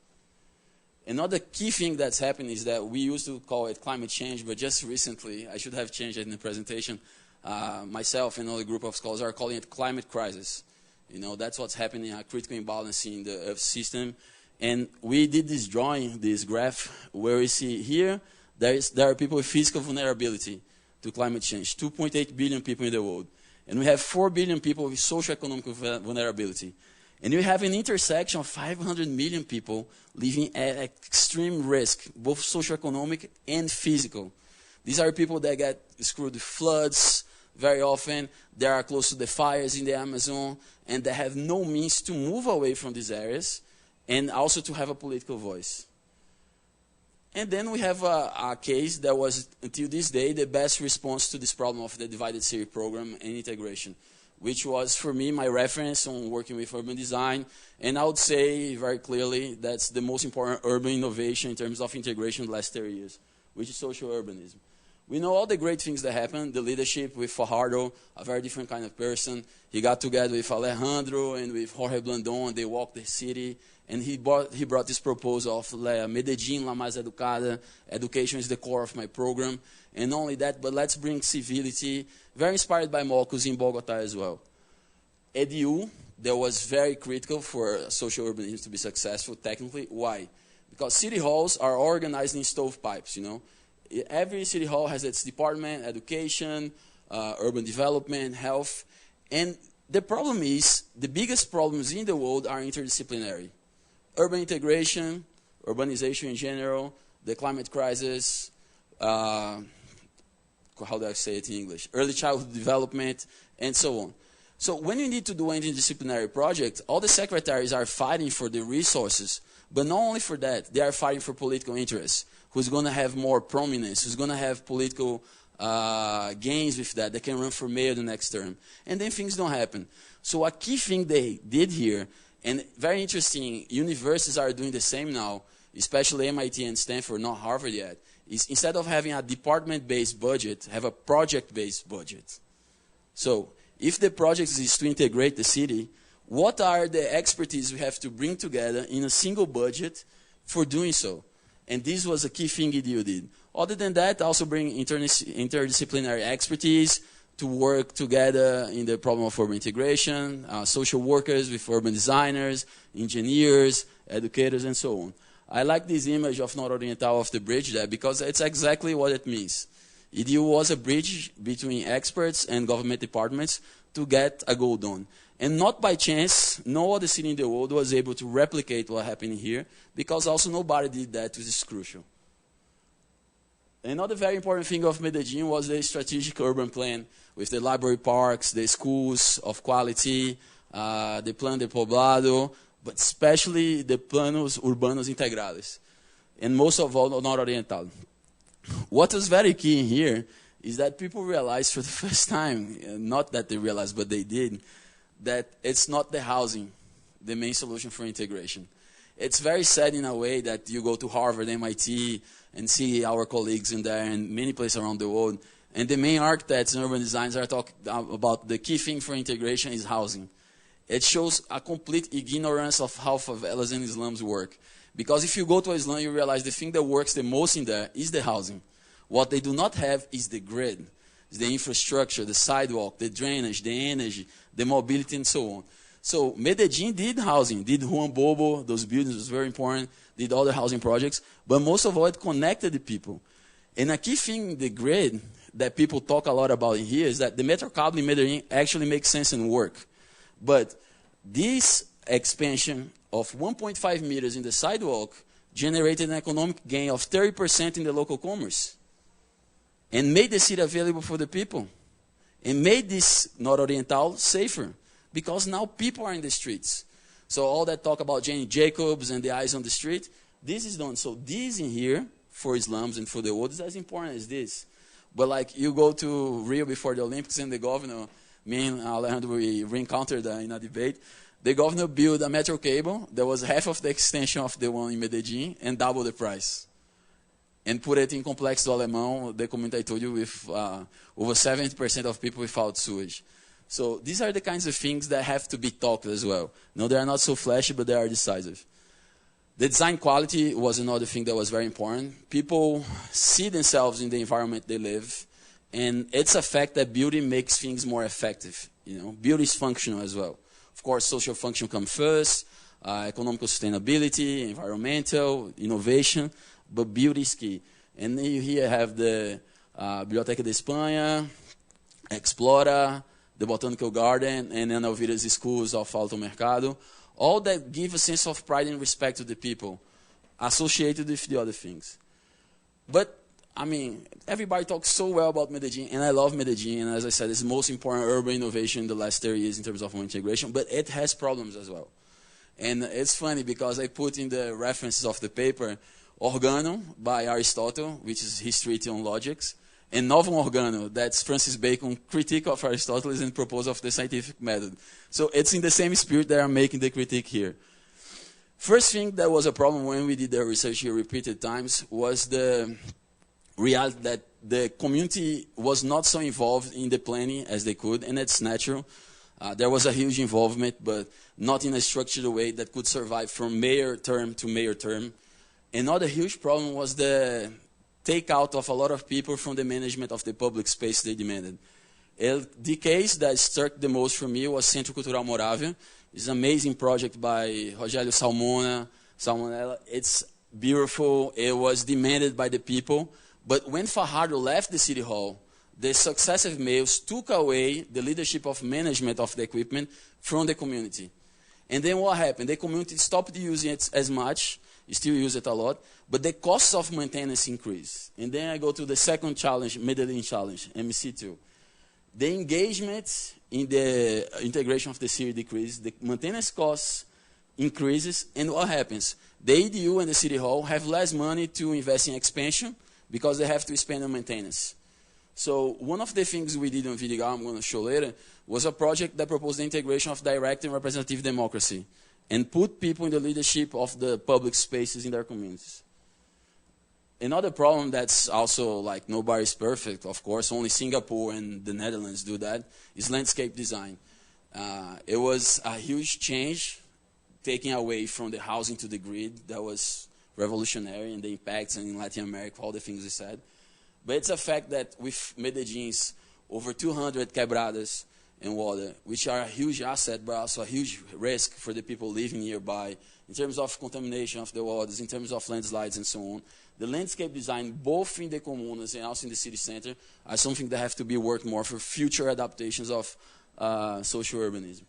Another key thing that's happened is that we used to call it climate change, but just recently, I should have changed it in the presentation, myself and another group of scholars are calling it climate crisis. You know, that's what's happening, a critical imbalance in the Earth system. And we did this drawing, this graph, where we see here, there are people with physical vulnerability to climate change, 2.8 billion people in the world. And we have 4 billion people with socio-economic vulnerability. And we have an intersection of 500 million people living at extreme risk, both socio-economic and physical. These are people that get screwed with floods very often. They are close to the fires in the Amazon, and they have no means to move away from these areas and also to have a political voice. And then we have a case that was, until this day, the best response to this problem of the divided city program and integration, which was, for me, my reference on working with urban design. And I would say very clearly that's the most important urban innovation in terms of integration in the last 30 years, which is social urbanism. We know all the great things that happened, the leadership with Fajardo, a very different kind of person. He got together with Alejandro and with Jorge Blandon, and they walked the city. And he brought this proposal of Medellín, La Más Educada. Education is the core of my program. And not only that, but let's bring civility, very inspired by Mocus in Bogota as well. EDU, that was very critical for social urbanism to be successful technically. Why? Because city halls are organized in stovepipes, you know. Every city hall has its department, education, urban development, health. And The problem is, the biggest problems in the world are interdisciplinary. Urban integration, urbanization in general, the climate crisis, how do I say it in English? Early childhood development, and so on. So when you need to do an interdisciplinary project, all the secretaries are fighting for the resources, but not only for that, they are fighting for political interests. Who's going to have more prominence, who's going to have political gains with that can run for mayor the next term. And then things don't happen. So a key thing they did here, and very interesting, universities are doing the same now, especially MIT and Stanford, not Harvard yet, is instead of having a department-based budget, have a project-based budget. So if the project is to integrate the city, what are the expertise we have to bring together in a single budget for doing so? And this was a key thing EDU did. Other than that, also bring interdisciplinary expertise to work together in the problem of urban integration, social workers with urban designers, engineers, educators, and so on. I like this image of Nororiental of the bridge there because it's exactly what it means. EDU was a bridge between experts and government departments to get a goal done. And not by chance, no other city in the world was able to replicate what happened here, because also nobody did that, which is crucial. Another very important thing of Medellin was the strategic urban plan, with the library parks, the schools of quality, the Plan de Poblado, but especially the Planos Urbanos Integrados, and most of all, Nororiental. What was very key in here is that people realized for the first time, not that they realized, but they did, that it's not the housing, the main solution for integration. It's very sad in a way that you go to Harvard, MIT, and see our colleagues in there and many places around the world, and the main architects and urban designers are talking about the key thing for integration is housing. It shows a complete ignorance of how favelas and slums work. Because if you go to a slum, you realize the thing that works the most in there is the housing. What they do not have is the grid, is the infrastructure, the sidewalk, the drainage, the energy, the mobility, and so on. So Medellin did housing, did Juan Bobo, those buildings was very important, did other housing projects, but most of all it connected the people. And a key thing in the grid that people talk a lot about in here is that the metro cable in Medellin actually makes sense and work. But this expansion of 1.5 meters in the sidewalk generated an economic gain of 30% in the local commerce and made the city available for the people and made this Nororiental safer because now people are in the streets. So all that talk about Jane Jacobs and the eyes on the street, this is done. So this in here for slums and for the world is as important as this. But like you go to Rio before the Olympics and the governor, me and Alejandro, we re-encountered in a debate. The governor built a metro cable that was half of the extension of the one in Medellin and double the price. And put it in Complexo do Alemão, the community I told you, with over 70% of people without sewage. So these are the kinds of things that have to be talked as well. No, they are not so flashy, but they are decisive. The design quality was another thing that was very important. People see themselves in the environment they live, and it's a fact that beauty makes things more effective. You know, beauty is functional as well. Of course, social function comes first, economical sustainability, environmental, innovation, but beauty is key. And you here have the Biblioteca de Espanha, Explora, the Botanical Garden, and Ana Elvira's schools of Alto Mercado, all that give a sense of pride and respect to the people associated with the other things. But, I mean, everybody talks so well about Medellin, and I love Medellin, and as I said, it's the most important urban innovation in the last 30 years in terms of integration, but it has problems as well. And it's funny because I put in the references of the paper Organum by Aristotle, which is his treatise on logics, and Novum Organum, that's Francis Bacon's critique of Aristotle and proposal of the scientific method. So it's in the same spirit that I'm making the critique here. First thing that was a problem when we did the research here repeated times was the reality that the community was not so involved in the planning as they could, and it's natural. There was a huge involvement, but not in a structured way that could survive from mayor term to mayor term. Another huge problem was the takeout of a lot of people from the management of the public space they demanded. The case that struck the most for me was Centro Cultural Moravia. It's an amazing project by Rogério Salmonella. It's beautiful. It was demanded by the people. But when Fajardo left the city hall, the successive mails took away the leadership of management of the equipment from the community. And then what happened? The community stopped using it as much, still use it a lot, but the costs of maintenance increased. And then I go to the second challenge, Medellin challenge, MC2. The engagement in the integration of the city decreases, the maintenance costs increases, and what happens? The ADU and the city hall have less money to invest in expansion because they have to spend on maintenance. So one of the things we did on Vidigal, I'm going to show later, was a project that proposed the integration of direct and representative democracy and put people in the leadership of the public spaces in their communities. Another problem that's also like nobody's perfect, of course, only Singapore and the Netherlands do that, is landscape design. It was a huge change, taking away from the housing to the grid. That was revolutionary, and the impacts in Latin America, all the things we said. But it's a fact that with Medellin's over 200 quebradas and water, which are a huge asset, but also a huge risk for the people living nearby, in terms of contamination of the waters, in terms of landslides and so on. The landscape design, both in the comunas and also in the city center, are something that have to be worked more for future adaptations of social urbanism.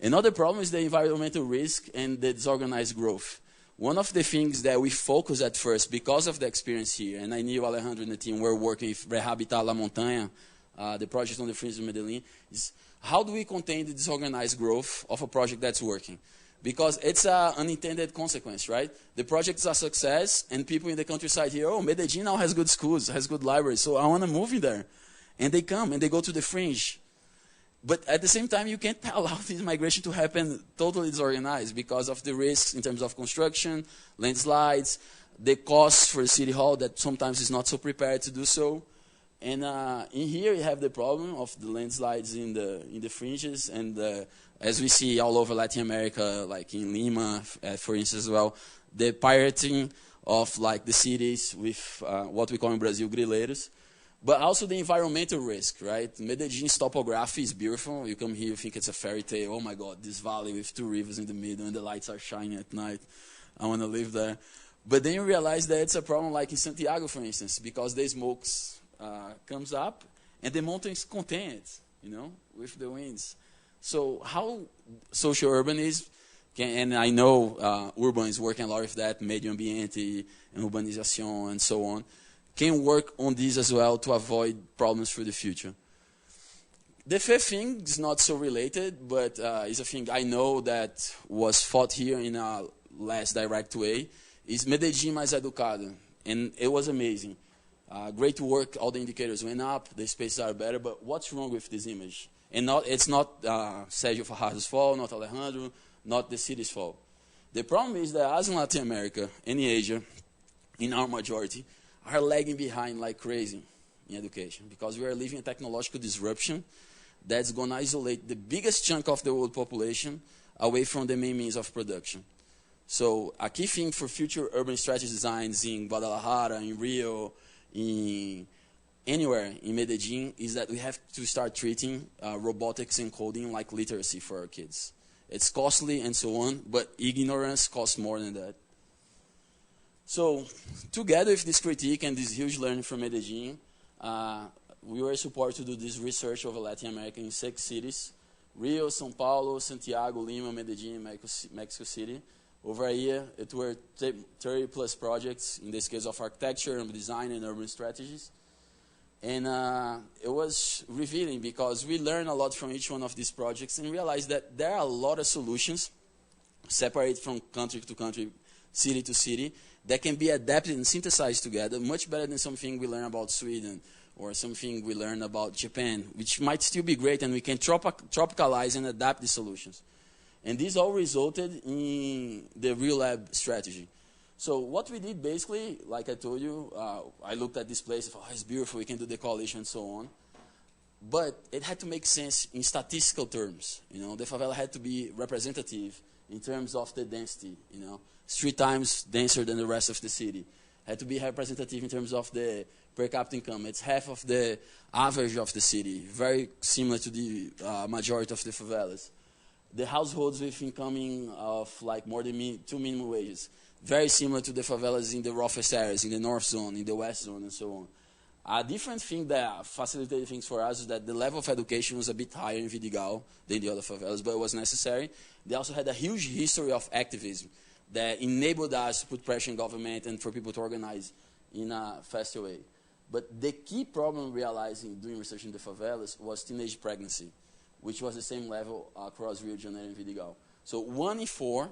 Another problem is the environmental risk and the disorganized growth. One of the things that we focus at first, because of the experience here, and I knew Alejandro and the team were working with Rehabitar La Montaña, the project on the fringe of Medellin, is how do we contain the disorganized growth of a project that's working? Because it's an unintended consequence, right? The project is a success, and people in the countryside here, oh, Medellin now has good schools, has good libraries, so I want to move in there. And they come, and they go to the fringe. But at the same time, you can't allow this migration to happen totally disorganized because of the risks in terms of construction, landslides, the costs for the city hall that sometimes is not so prepared to do so. And in here, you have the problem of the landslides in the fringes, and as we see all over Latin America, like in Lima, for instance, as well, the pirating of like the cities with what we call in Brazil grileiros. But also the environmental risk, right? Medellin's topography is beautiful. You come here, you think it's a fairy tale. Oh my God, this valley with two rivers in the middle and the lights are shining at night. I want to live there. But then you realize that it's a problem like in Santiago, for instance, because the smoke comes up and the mountains contain it, you know, with the winds. So how social urbanism can, and I know Urban is working a lot with that, medio ambiente and urbanización and so on, can work on this as well to avoid problems for the future. The fifth thing is not so related, but is a thing I know that was fought here in a less direct way, is Medellin mais educado. And it was amazing. Great work, all the indicators went up, the spaces are better, but what's wrong with this image? And it's not Sergio Fajardo's fault, not Alejandro, not the city's fault. The problem is that as in Latin America and in Asia, in our majority, are lagging behind like crazy in education because we are living a technological disruption that's going to isolate the biggest chunk of the world population away from the main means of production. So a key thing for future urban strategy designs in Guadalajara, in Rio, in anywhere in Medellin is that we have to start treating robotics and coding like literacy for our kids. It's costly and so on, but ignorance costs more than that. So, together with this critique and this huge learning from Medellin, we were supported to do this research over Latin America in 6 cities: Rio, São Paulo, Santiago, Lima, Medellin, Mexico City. Over a year, it were 30 plus projects in this case of architecture, urban design, and urban strategies. And it was revealing because we learned a lot from each one of these projects and realized that there are a lot of solutions separate from country to country, city to city, that can be adapted and synthesized together much better than something we learn about Sweden or something we learn about Japan, which might still be great, and we can tropicalize and adapt the solutions. And this all resulted in the Real Lab strategy. So what we did basically, like I told you, I looked at this place, oh, it's beautiful, we can do the coalition and so on. But it had to make sense in statistical terms. You know, the favela had to be representative in terms of the density, you know. 3 times denser than the rest of the city. Had to be representative in terms of the per capita income. It's half of the average of the city, very similar to the majority of the favelas. The households with income of like more than 2 minimum wages, very similar to the favelas in the roughest areas, in the north zone, in the west zone, and so on. A different thing that facilitated things for us is that the level of education was a bit higher in Vidigal than the other favelas, but it was necessary. They also had a huge history of activism that enabled us to put pressure on government and for people to organize in a faster way. But the key problem realizing doing research in the favelas was teenage pregnancy, which was the same level across Rio de Janeiro and Vidigal. So 1 in 4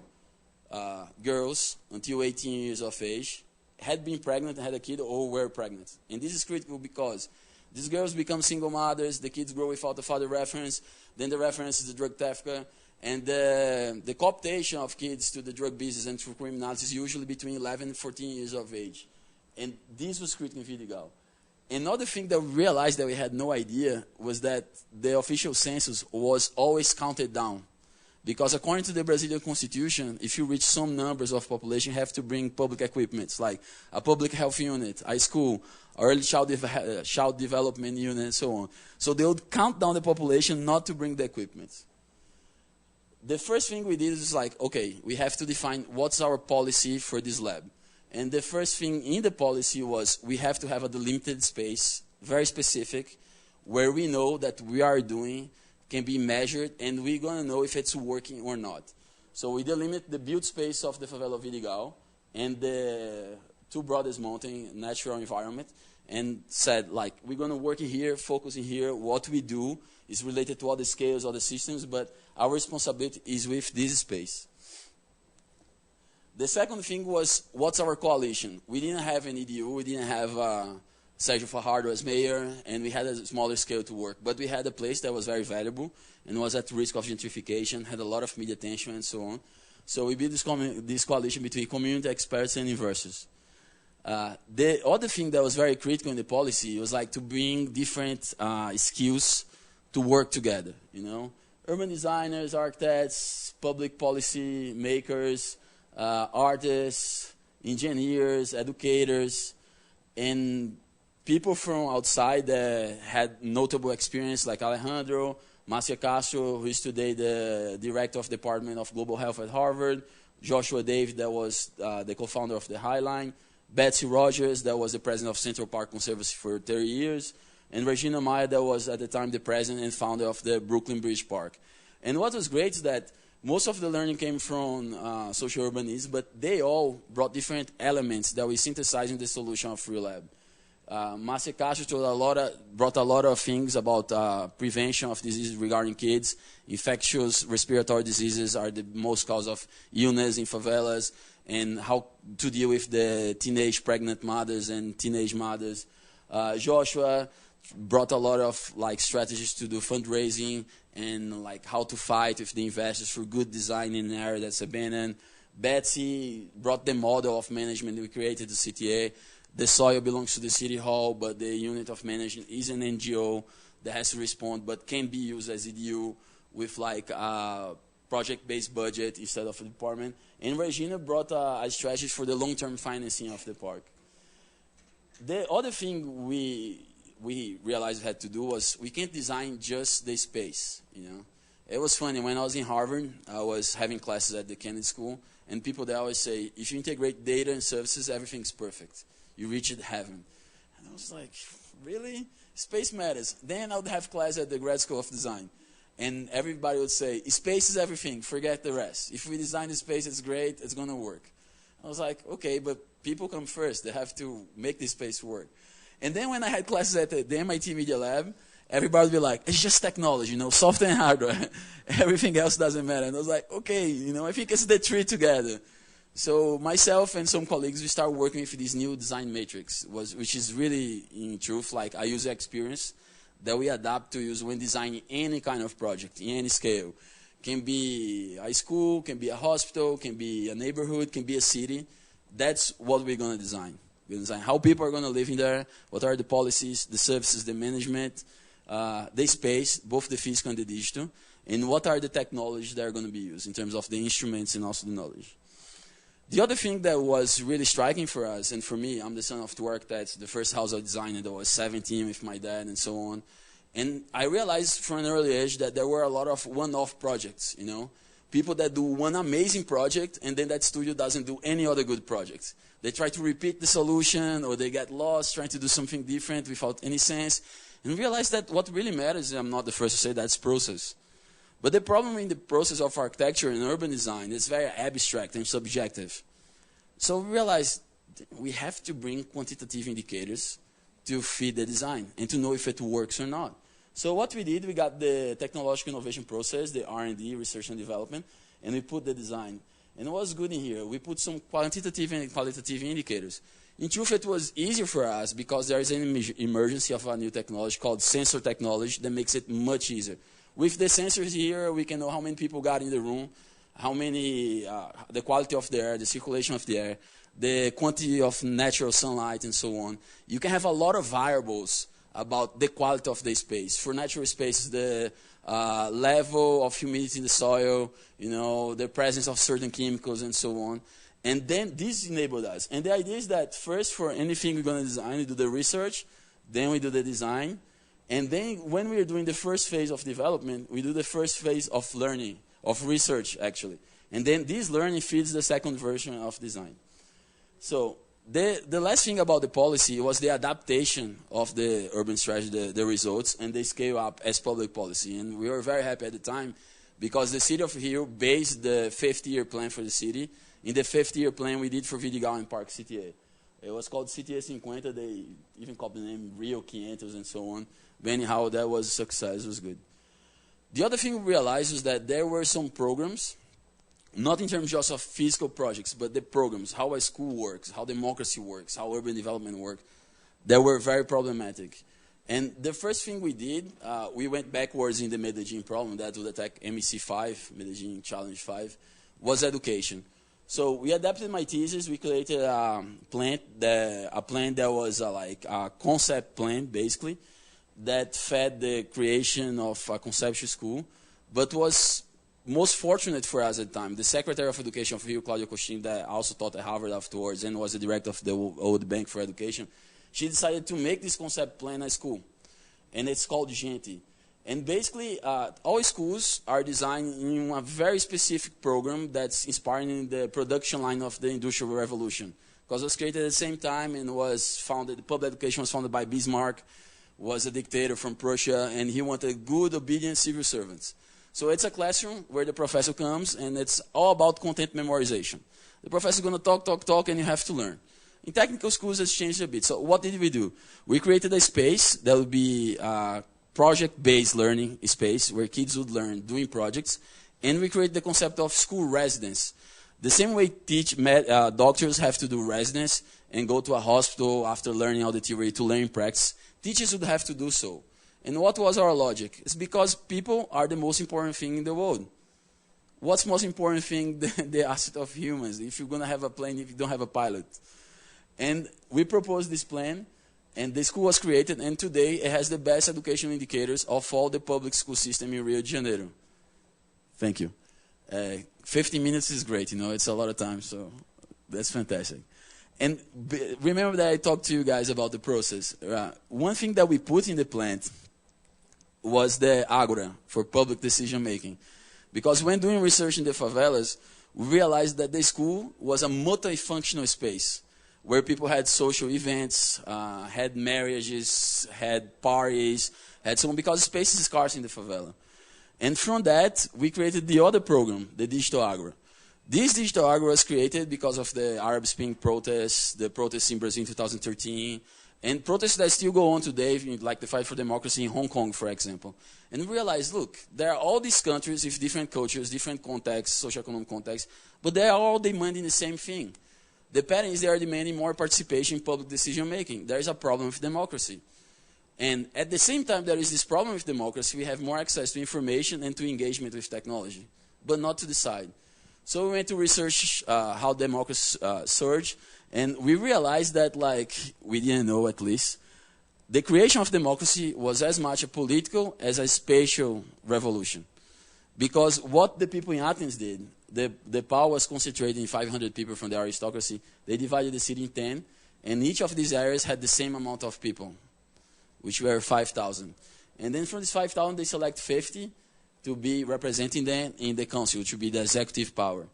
girls until 18 years of age had been pregnant and had a kid or were pregnant. And this is critical because these girls become single mothers, the kids grow without the father reference, then the reference is the drug trafficker, and the cooptation of kids to the drug business and to criminality is usually between 11 and 14 years of age. And this was critical in Vidigal. Another thing that we realized that we had no idea was that the official census was always counted down. Because according to the Brazilian Constitution, if you reach some numbers of population, you have to bring public equipments, like a public health unit, a school, early child development unit, and so on. So they would count down the population not to bring the equipment. The first thing we did is like, okay, we have to define what's our policy for this lab. And the first thing in the policy was we have to have a delimited space, very specific, where we know that we are doing can be measured, and we're going to know if it's working or not. So we delimit the built space of the favela of Vidigal and the Two Brothers Mountain natural environment, and said, like, we're going to work in here, focus in here. What we do is related to all the scales, all the systems, but our responsibility is with this space. The second thing was, what's our coalition? We didn't have an EDU, we didn't have Sergio Fajardo as mayor, and we had a smaller scale to work. But we had a place that was very valuable and was at risk of gentrification, had a lot of media attention and so on. So we built this coalition between community experts and investors. The other thing that was very critical in the policy was like to bring different skills to work together, you know. Urban designers, architects, public policy makers, artists, engineers, educators, and people from outside that had notable experience, like Alejandro, Marcia Castro, who is today the director of the Department of Global Health at Harvard, Joshua David, that was the co-founder of the Highline, Betsy Rogers, that was the president of Central Park Conservancy for 30 years, and Regina Maia, that was at the time the president and founder of the Brooklyn Bridge Park. And what was great is that most of the learning came from social urbanism, but they all brought different elements that we synthesized in the solution of Free Lab. Marcia Castro brought a lot of things about prevention of diseases regarding kids. Infectious respiratory diseases are the most cause of illness in favelas, and how to deal with the teenage pregnant mothers and teenage mothers. Joshua brought a lot of like strategies to do fundraising and like how to fight with the investors for good design in an area that's abandoned. Betsy brought the model of management we created, the CTA. The soil belongs to the city hall, but the unit of management is an NGO that has to respond, but can be used as EDU with like a project-based budget instead of a department. And Regina brought a strategy for the long-term financing of the park. The other thing we realized we had to do was we can't design just the space, you know. It was funny, when I was in Harvard, I was having classes at the Kennedy School, and people they always say, if you integrate data and services, everything's perfect. You reached heaven. And I was like, really? Space matters. Then I would have class at the Grad School of Design, and everybody would say, space is everything, forget the rest. If we design the space, it's great, it's going to work. I was like, okay, but people come first. They have to make this space work. And then when I had classes at the MIT Media Lab, everybody would be like, it's just technology, you know, software and hardware. Everything else doesn't matter. And I was like, okay, you know, I think it's the three together. So myself and some colleagues, we started working with this new design matrix, which is really, in truth, like a user experience that we adapt to use when designing any kind of project, in any scale. Can be a school, can be a hospital, can be a neighborhood, can be a city. That's what we're going to design. We're going to design how people are going to live in there, what are the policies, the services, the management, the space, both the physical and the digital, and what are the technologies that are going to be used in terms of the instruments and also the knowledge. The other thing that was really striking for us, and for me, I'm the son of two architects, the first house I designed, I was 17 with my dad and so on. And I realized from an early age that there were a lot of one-off projects, you know. people that do one amazing project, and then that studio doesn't do any other good project. They try to repeat the solution, or they get lost trying to do something different without any sense, and realize that what really matters, I'm not the first to say, that's process. But the problem in the process of architecture and urban design is very abstract and subjective. So we realized we have to bring quantitative indicators to feed the design and to know if it works or not. So what we did, we got the technological innovation process, the R&D, research and development, and we put the design. And what's good in here, we put some quantitative and qualitative indicators. In truth, it was easier for us because there is an emergency of a new technology called sensor technology that makes it much easier. With the sensors here, we can know how many people got in the room, how many, the quality of the air, the circulation of the air, the quantity of natural sunlight, and so on. You can have a lot of variables about the quality of the space. For natural spaces, the level of humidity in the soil, the presence of certain chemicals, and so on. And then this enabled us. And the idea is that first, for anything we're going to design, we do the research, then we do the design. And then when we're doing the first phase of development, we do the first phase of learning, of research, actually. And then this learning feeds the second version of design. So the last thing about the policy was the adaptation of the urban strategy, the results, and they scale up as public policy. And we were very happy at the time because the city of Rio based the 50-year plan for the city. In the 50-year plan we did for Vidigal and Park CTA. It was called CTA 50. They even called the name Rio 500 and so on. But anyhow, that was a success. It was good. The other thing we realized was that there were some programs, not in terms just of physical projects, but the programs, how a school works, how democracy works, how urban development works, that were very problematic. And the first thing we did, we went backwards in the Medellin problem, that would attack MEC 5, Medellin Challenge 5, was education. So we adapted my thesis. We created a plan that was like a concept plan, basically, that fed the creation of a conceptual school, but was most fortunate for us at the time. The Secretary of Education of Rio, Claudia Costin, that also taught at Harvard afterwards and was the director of the old Bank for Education, she decided to make this concept plan a school, and it's called Gente. And basically, all schools are designed in a very specific program that's inspiring the production line of the Industrial Revolution. Because it was created at the same time and was founded, public education was founded by Bismarck, was a dictator from Prussia, and he wanted good, obedient civil servants. So it's a classroom where the professor comes, and it's all about content memorization. The professor is going to talk, and you have to learn. In technical schools, it's changed a bit. So what did we do? We created a space that would be project-based learning space where kids would learn doing projects, and we created the concept of school residence. The same way doctors have to do residence and go to a hospital after learning all the theory to learn in practice, teachers would have to do so. And what was our logic? It's because people are the most important thing in the world. What's the most important thing than the asset of humans? If you're going to have a plane, if you don't have a pilot. And we proposed this plan, and the school was created, and today it has the best educational indicators of all the public school system in Rio de Janeiro. Thank you. 15 minutes is great, it's a lot of time, so that's fantastic. And remember that I talked to you guys about the process. One thing that we put in the plant was the Agora for public decision making. Because when doing research in the favelas, we realized that the school was a multifunctional space where people had social events, had marriages, had parties, had so on, because space is scarce in the favela. And from that, we created the other program, the Digital Agora. This Digital Agora was created because of the Arab Spring protests, the protests in Brazil in 2013, and protests that still go on today, like the fight for democracy in Hong Kong, for example. And we realized, look, there are all these countries with different cultures, different contexts, socioeconomic contexts, but they are all demanding the same thing. The pattern is they are demanding more participation in public decision-making. There is a problem with democracy. And at the same time there is this problem with democracy, we have more access to information and to engagement with technology, but not to decide. So we went to research how democracy surged, and we realized that, we didn't know at least, the creation of democracy was as much a political as a spatial revolution. Because what the people in Athens did, the power was concentrated in 500 people from the aristocracy. They divided the city in 10, and each of these areas had the same amount of people, which were 5,000. And then from these 5,000, they select 50 to be representing them in the council, to be the executive power.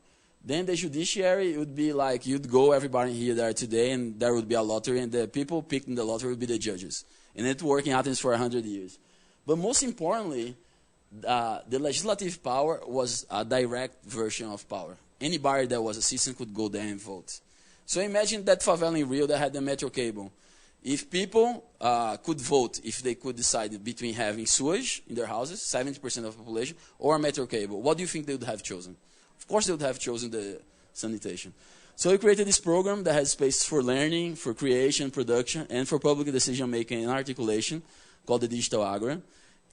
Then the judiciary would be like, you'd go, everybody here there today, and there would be a lottery, and the people picked in the lottery would be the judges. And it worked in Athens for 100 years. But most importantly, the legislative power was a direct version of power. Anybody that was a citizen could go there and vote. So imagine that favela in Rio that had the metro cable. If people could vote, if they could decide between having sewage in their houses, 70% of the population, or a metro cable, what do you think they would have chosen? Of course they would have chosen the sanitation. So we created this program that has spaces for learning, for creation, production, and for public decision-making and articulation, called the Digital Agora.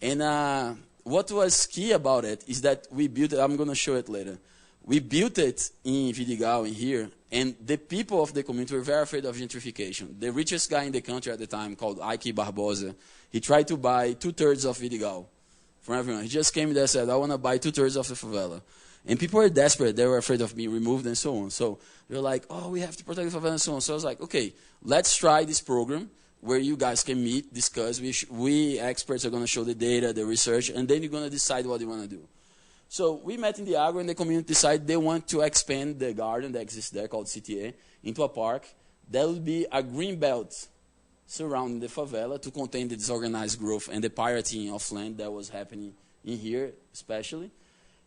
And what was key about it is that we built it, I'm going to show it later. We built it in Vidigal, in here, and the people of the community were very afraid of gentrification. The richest guy in the country at the time, called Ike Barbosa, he tried to buy 2/3 of Vidigal from everyone. He just came there and said, I want to buy 2/3 of the favela. And people were desperate. They were afraid of being removed and so on. So they were like, oh, we have to protect the favela and so on. So I was like, okay, let's try this program where you guys can meet, discuss. We experts are going to show the data, the research, and then you're going to decide what you want to do. So we met in the Agora, and the community decided they want to expand the garden that exists there, called CTA, into a park. That would be a green belt surrounding the favela to contain the disorganized growth and the pirating of land that was happening in here, especially.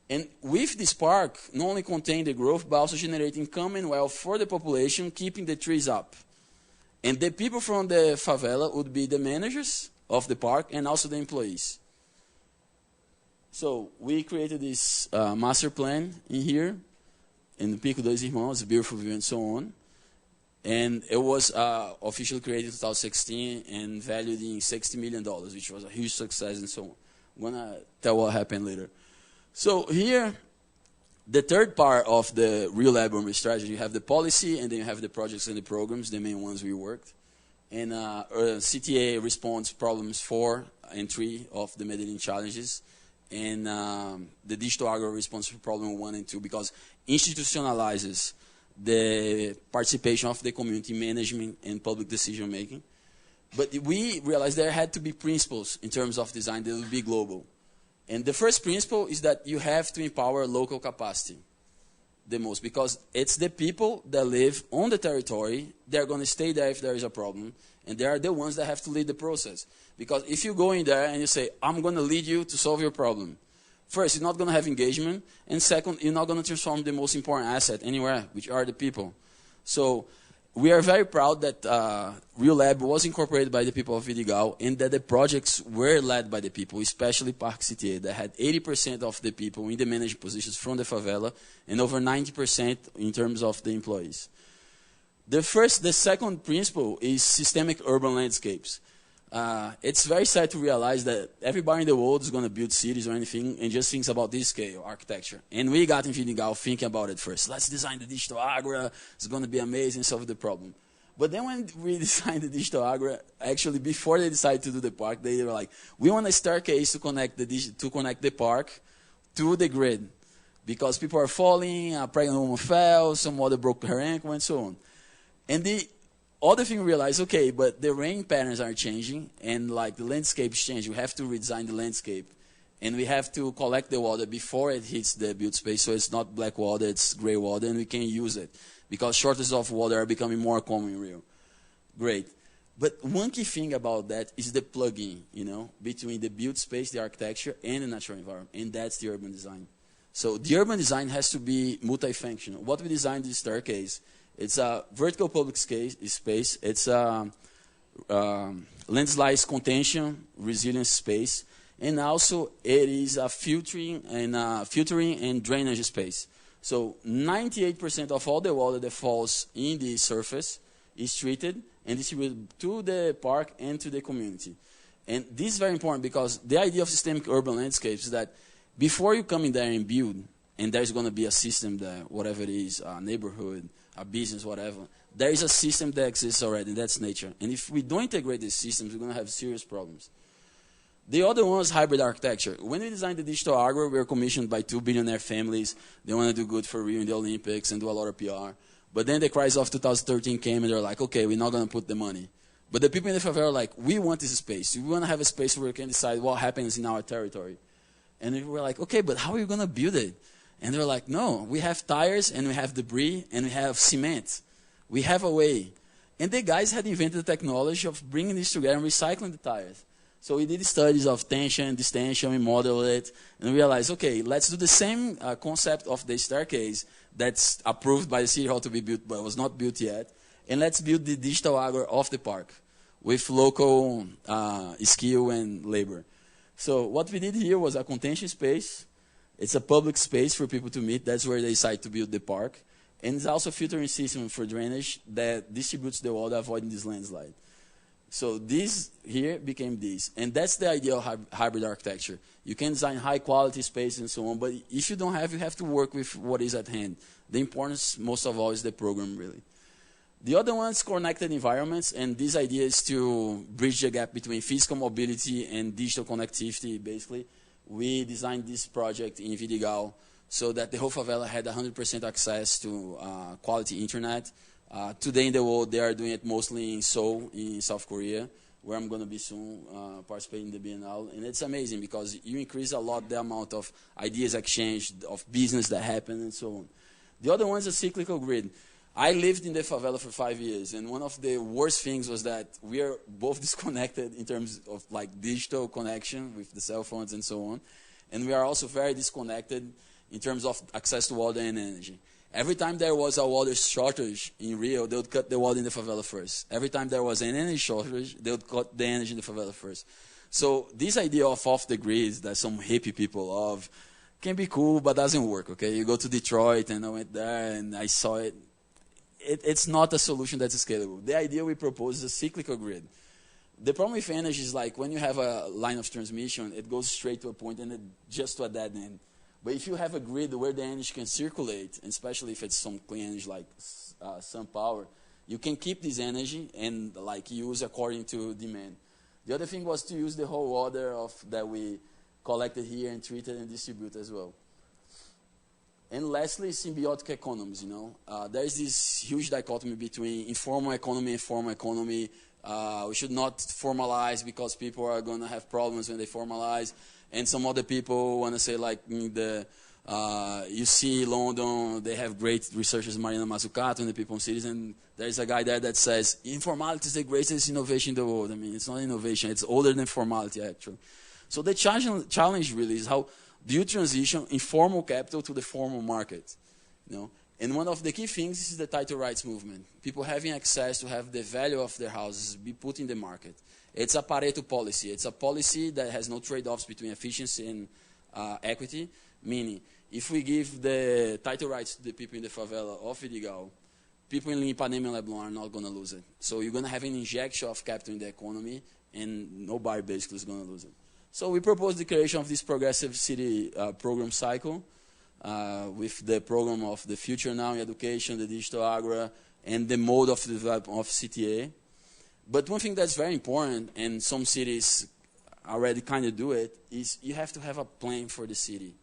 And with this park, not only contain the growth, but also generate income and wealth for the population, keeping the trees up. And the people from the favela would be the managers of the park and also the employees. So we created this master plan in here, in the Pico dos Irmãos, beautiful view and so on. And it was officially created in 2016 and valued in $60 million, which was a huge success and so on. I'm going to tell what happened later. So here, the third part of the real urban strategy, you have the policy and then you have the projects and the programs, the main ones we worked. And CTA responds problems 4 and 3 of the Medellin challenges. And the Digital Agora responds for problem 1 and 2 because institutionalizes the participation of the community in management and public decision making. But we realized there had to be principles in terms of design that would be global. And the first principle is that you have to empower local capacity the most because it's the people that live on the territory, they're going to stay there if there is a problem, and they are the ones that have to lead the process. Because if you go in there and you say, I'm going to lead you to solve your problem, first, you're not going to have engagement, and second, you're not going to transform the most important asset anywhere, which are the people. So we are very proud that Real Lab was incorporated by the people of Vidigal and that the projects were led by the people, especially Parque CTA, that had 80% of the people in the management positions from the favela and over 90% in terms of the employees. The second principle is systemic urban landscapes. It's very sad to realize that everybody in the world is going to build cities or anything and just thinks about this scale, architecture. And we got in Vidigal thinking about it first. Let's design the Digital Agora. It's going to be amazing, solve the problem. But then when we designed the Digital Agora, actually before they decided to do the park, they were like, we want a staircase to connect the park to the grid. Because people are falling, a pregnant woman fell, some mother broke her ankle, and so on. And the other thing we realized, okay, but the rain patterns are changing, and like the landscape's change. We have to redesign the landscape, and we have to collect the water before it hits the built space, so it's not black water, it's gray water, and we can use it because shortages of water are becoming more common in Rio. Great, but one key thing about that is the plug-in, between the built space, the architecture, and the natural environment, and that's the urban design. So the urban design has to be multifunctional. What we designed in this staircase. It's a vertical public space. It's a landslide contention, resilience space, and also it is a filtering and drainage space. So 98% of all the water that falls in the surface is treated and distributed to the park and to the community. And this is very important because the idea of systemic urban landscapes is that before you come in there and build, and there's going to be a system there, whatever it is, a neighborhood, a business, whatever, there is a system that exists already, and that's nature. And if we don't integrate these systems, we're going to have serious problems. The other one is hybrid architecture. When we designed the Digital Agora, we were commissioned by 2 billionaire families. They want to do good for Rio in the Olympics and do a lot of PR. But then the crisis of 2013 came, and they're like, okay, we're not going to put the money. But the people in the favela are like, we want this space. We want to have a space where we can decide what happens in our territory. And we were like, okay, but how are you going to build it? And they were like, no, we have tires and we have debris and we have cement. We have a way. And the guys had invented the technology of bringing this together and recycling the tires. So we did studies of tension, distension, we modeled it, and we realized, okay, let's do the same concept of the staircase that's approved by the city hall to be built, but was not built yet, and let's build the digital agora of the park with local skill and labor. So what we did here was a contention space. It's a public space for people to meet. That's where they decide to build the park. And it's also a filtering system for drainage that distributes the water, avoiding this landslide. So this here became this. And that's the idea of hybrid architecture. You can design high quality space and so on, but if you don't have, you have to work with what is at hand. The importance, most of all, is the program, really. The other one is connected environments, and this idea is to bridge the gap between physical mobility and digital connectivity, basically. We designed this project in Vidigal so that the whole favela had 100% access to quality internet. Today in the world, they are doing it mostly in Seoul, in South Korea, where I'm going to be soon participating in the Biennale. And it's amazing because you increase a lot the amount of ideas exchanged, of business that happen, and so on. The other one is a cyclical grid. I lived in the favela for 5 years, and one of the worst things was that we are both disconnected in terms of like digital connection with the cell phones and so on. And we are also very disconnected in terms of access to water and energy. Every time there was a water shortage in Rio, they would cut the water in the favela first. Every time there was an energy shortage, they would cut the energy in the favela first. So this idea of off the grid that some hippie people of can be cool, but doesn't work, okay? You go to Detroit, and I went there, and I saw it. It's not a solution that's scalable. The idea we propose is a cyclical grid. The problem with energy is like when you have a line of transmission, it goes straight to a point and just to a dead end. But if you have a grid where the energy can circulate, and especially if it's some clean energy like sun power, you can keep this energy and like use according to demand. The other thing was to use the whole water that we collected here and treated and distribute as well. And lastly, symbiotic economies, you know. There is this huge dichotomy between informal economy and formal economy. We should not formalize because people are going to have problems when they formalize. And some other people want to say, like, you see London, they have great researchers, Marina Mazzucato, and the people in cities, and there's a guy there that says, informality is the greatest innovation in the world. I mean, it's not innovation, it's older than formality, actually. So the challenge really is how do you transition informal capital to the formal market? You know? And one of the key things is the title rights movement. People having access to have the value of their houses be put in the market. It's a Pareto policy. It's a policy that has no trade-offs between efficiency and equity, meaning if we give the title rights to the people in the favela of Vidigal, people in Ipanema and Leblon are not going to lose it. So you're going to have an injection of capital in the economy, and nobody basically is going to lose it. So we propose the creation of this progressive city program cycle with the program of the future now in education, the digital agora, and the mode of the development of CTA. But one thing that's very important, and some cities already kind of do it, is you have to have a plan for the city.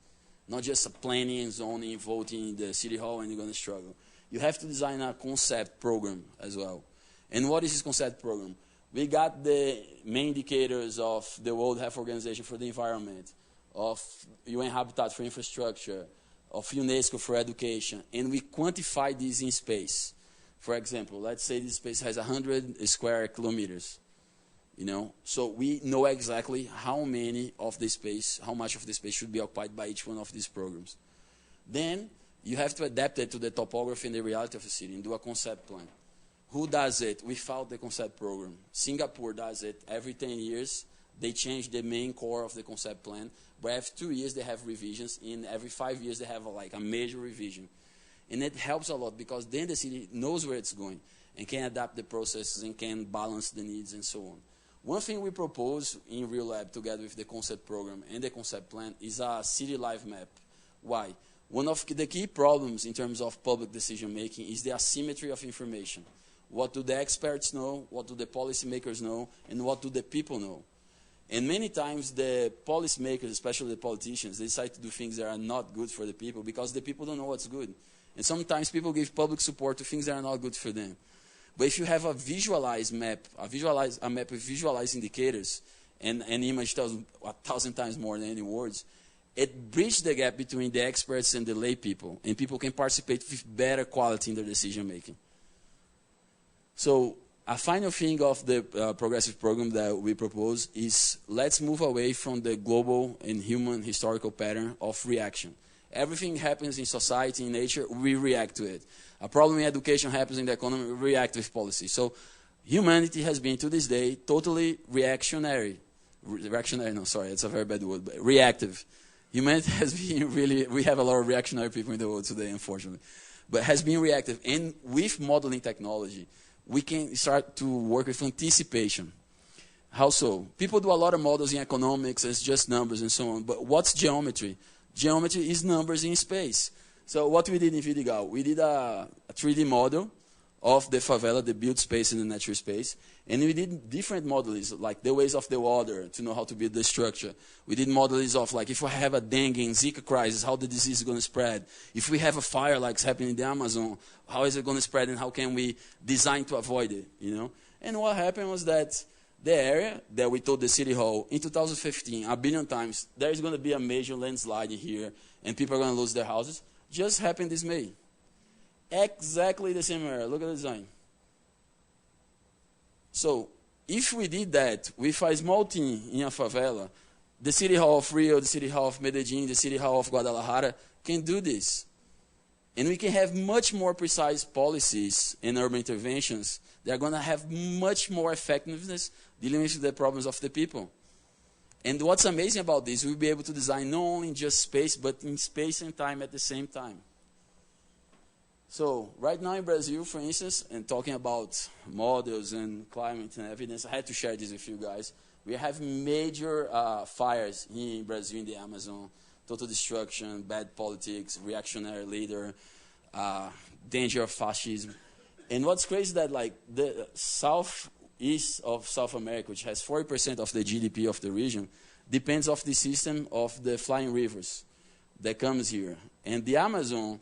Not just a planning and zoning and voting in the city hall and you're going to struggle. You have to design a concept program as well. And what is this concept program? We got the main indicators of the World Health Organization for the environment, of UN Habitat for infrastructure, of UNESCO for education, and we quantify this in space. For example, let's say this space has 100 square kilometers, you know, so we know exactly how many of the space, how much of the space should be occupied by each one of these programs. Then you have to adapt it to the topography and the reality of the city and do a concept plan. Who does it without the concept program? Singapore does it every 10 years. They change the main core of the concept plan. But every 2 years, they have revisions. And every 5 years, they have a major revision. And it helps a lot because then the city knows where it's going and can adapt the processes and can balance the needs and so on. One thing we propose in Real Lab together with the concept program and the concept plan is a city life map. Why? One of the key problems in terms of public decision making is the asymmetry of information. What do the experts know? What do the policymakers know? And what do the people know? And many times the policymakers, especially the politicians, they decide to do things that are not good for the people because the people don't know what's good. And sometimes people give public support to things that are not good for them. But if you have a visualized map, a map with visualized indicators, and an image tells 1,000 times more than any words, it bridges the gap between the experts and the lay people, and people can participate with better quality in their decision making. So a final thing of the progressive program that we propose is let's move away from the global and human historical pattern of reaction. Everything happens in society, in nature, we react to it. A problem in education happens in the economy, we react with policy. So humanity has been, to this day, totally reactionary. Reactionary, no, sorry, it's a very bad word, but reactive. Humanity has been really, we have a lot of reactionary people in the world today, unfortunately. But has been reactive. And with modeling technology, we can start to work with anticipation. How so? People do a lot of models in economics as just numbers and so on. But what's geometry? Geometry is numbers in space. So what we did in Vidigal, we did a 3D model of the favela, the built space and the natural space. And we did different models, like the ways of the water, to know how to build the structure. We did models of, like, if we have a dengue and Zika crisis, how the disease is going to spread. If we have a fire like it's happening in the Amazon, how is it going to spread and how can we design to avoid it, you know? And what happened was that the area that we told the city hall in 2015, a billion times, there is going to be a major landslide here and people are going to lose their houses, just happened this May. Exactly the same area. Look at the design. So if we did that with a small team in a favela, the city hall of Rio, the city hall of Medellin, the city hall of Guadalajara can do this. And we can have much more precise policies and urban interventions that are going to have much more effectiveness dealing with the problems of the people. And what's amazing about this, we'll be able to design not only in just space, but in space and time at the same time. So right now in Brazil, for instance, and talking about models and climate and evidence, I had to share this with you guys. We have major fires here in Brazil in the Amazon, total destruction, bad politics, reactionary leader, danger of fascism. And what's crazy is that, like, the southeast of South America, which has 40% of the GDP of the region, depends on the system of the flying rivers that comes here. And the Amazon,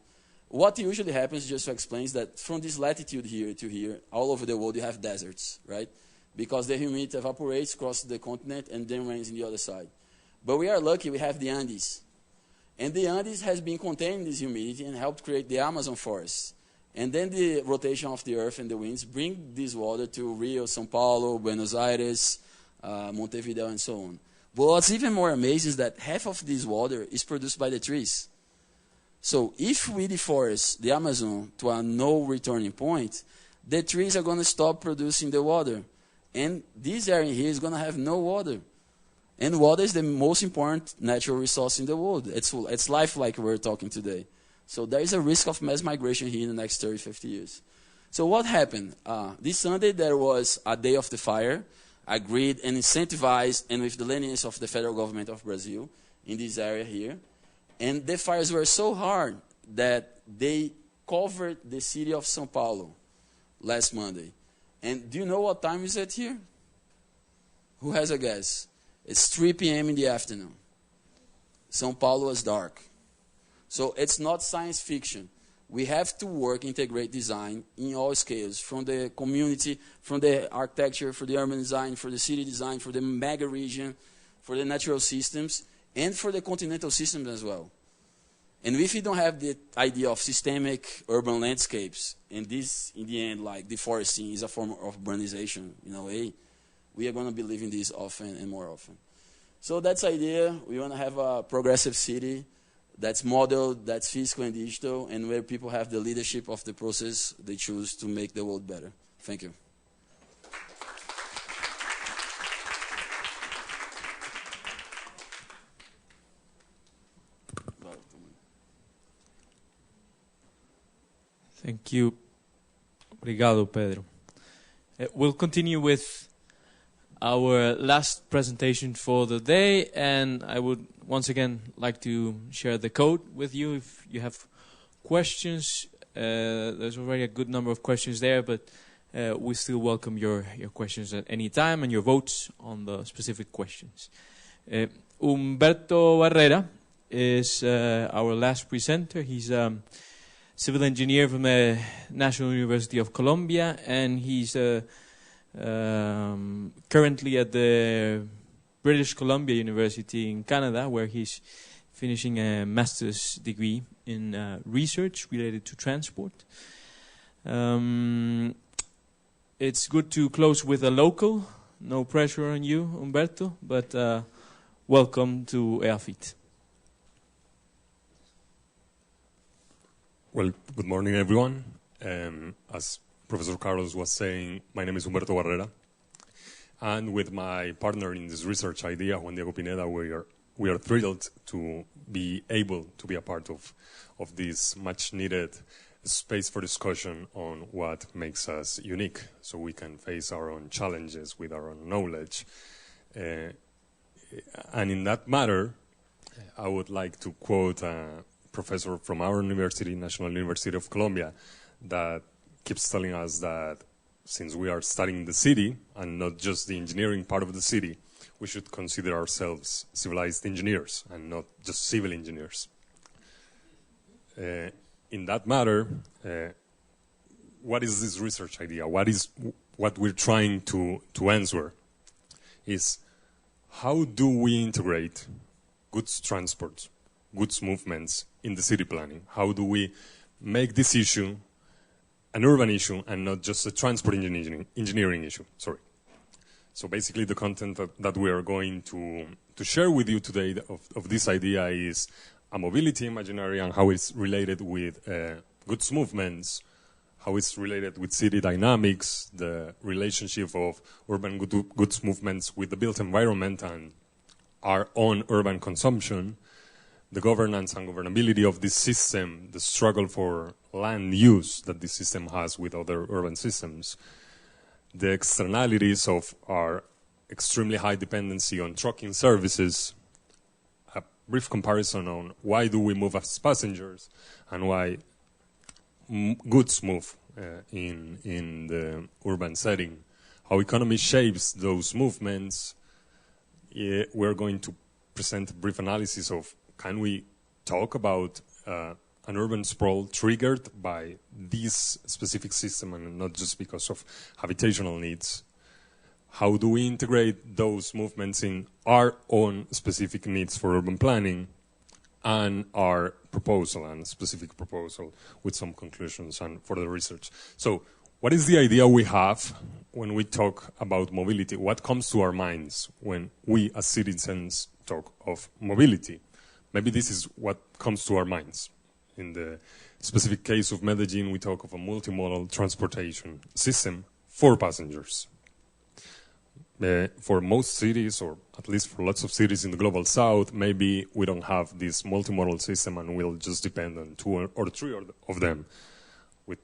what usually happens, just to explain, is that from this latitude here to here, all over the world, you have deserts, right? Because the humidity evaporates across the continent and then rains on the other side. But we are lucky we have the Andes. And the Andes has been containing this humidity and helped create the Amazon forest. And then the rotation of the earth and the winds bring this water to Rio, São Paulo, Buenos Aires, Montevideo, and so on. But what's even more amazing is that half of this water is produced by the trees. So if we deforest the Amazon to a no returning point, the trees are going to stop producing the water. And this area here is going to have no water. And water is the most important natural resource in the world. It's life, like we're talking today. So there is a risk of mass migration here in the next 30, 50 years. So what happened? This Sunday there was a day of the fire, agreed and incentivized, and with the lenience of the federal government of Brazil in this area here. And the fires were so hard that they covered the city of São Paulo last Monday. And do you know what time is it here? Who has a guess? It's 3 p.m. in the afternoon. São Paulo is dark. So it's not science fiction. We have to work, integrate design in all scales, from the community, from the architecture, for the urban design, for the city design, for the mega region, for the natural systems, and for the continental systems as well. And if you don't have the idea of systemic urban landscapes, and this, in the end, like deforesting is a form of urbanization in a way, we are going to be living this often and more often. So that's the idea. We want to have a progressive city that's modeled, that's physical and digital, and where people have the leadership of the process they choose to make the world better. Thank you. Thank you. Obrigado, Pedro. We'll continue with our last presentation for the day, and I would once again like to share the code with you if you have questions. There's already a good number of questions there, but we still welcome your questions at any time and your votes on the specific questions. Humberto Barrera is our last presenter. He's civil engineer from the National University of Colombia, and he's currently at the British Columbia University in Canada, where he's finishing a master's degree in research related to transport. It's good to close with a local. No pressure on you, Humberto, but welcome to EAFIT. Well, good morning, everyone. As Professor Carlos was saying, my name is Humberto Barrera. And with my partner in this research idea, Juan Diego Pineda, we are thrilled to be able to be a part of this much-needed space for discussion on what makes us unique, so we can face our own challenges with our own knowledge. And in that matter, I would like to quote a professor from our university, National University of Colombia, that keeps telling us that since we are studying the city and not just the engineering part of the city, we should consider ourselves civilized engineers and not just civil engineers. In that matter, what is this research idea? What we're trying to answer is, how do we integrate goods transport, goods movements in the city planning? How do we make this issue an urban issue and not just a transport engineering issue? Sorry. So basically the content that we are going to share with you today of this idea is a mobility imaginary and how it's related with goods movements, how it's related with city dynamics, the relationship of urban goods movements with the built environment and our own urban consumption, the governance and governability of this system, the struggle for land use that this system has with other urban systems, the externalities of our extremely high dependency on trucking services, a brief comparison on why do we move as passengers and why goods move in the urban setting, how economy shapes those movements. We're going to present a brief analysis of, can we talk about an urban sprawl triggered by this specific system and not just because of habitational needs? How do we integrate those movements in our own specific needs for urban planning and our proposal and specific proposal with some conclusions and further research? So what is the idea we have when we talk about mobility? What comes to our minds when we as citizens talk of mobility? Maybe this is what comes to our minds. In the specific case of Medellin, we talk of a multimodal transportation system for passengers. For most cities, or at least for lots of cities in the global south, maybe we don't have this multimodal system and we'll just depend on two or three of them, with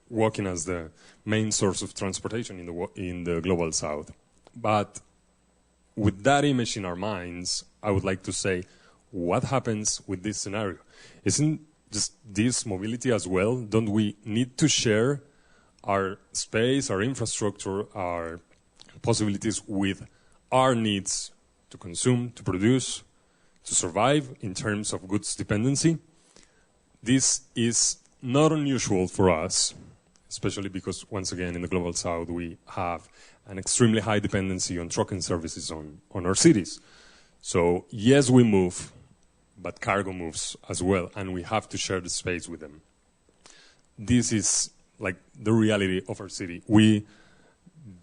walking as the main source of transportation in the global south. But with that image in our minds, I would like to say, what happens with this scenario? Isn't just this mobility as well? Don't we need to share our space, our infrastructure, our possibilities with our needs to consume, to produce, to survive in terms of goods dependency? This is not unusual for us, especially because, once again, in the global south, we have an extremely high dependency on trucking services on our cities. So, yes, we move, but cargo moves as well, and we have to share the space with them. This is like the reality of our city. We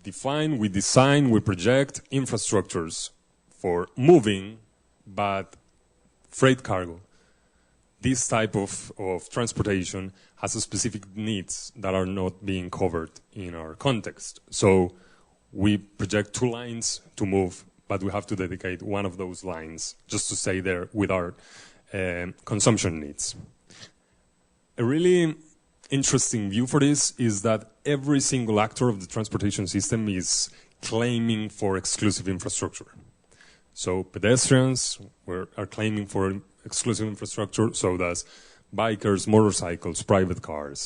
define, we design, we project infrastructures for moving, but freight cargo, this type of transportation has a specific needs that are not being covered in our context. So we project two lines to move, but we have to dedicate one of those lines just to stay there with our consumption needs. A really interesting view for this is that every single actor of the transportation system is claiming for exclusive infrastructure. So pedestrians are claiming for exclusive infrastructure, so does bikers, motorcycles, private cars.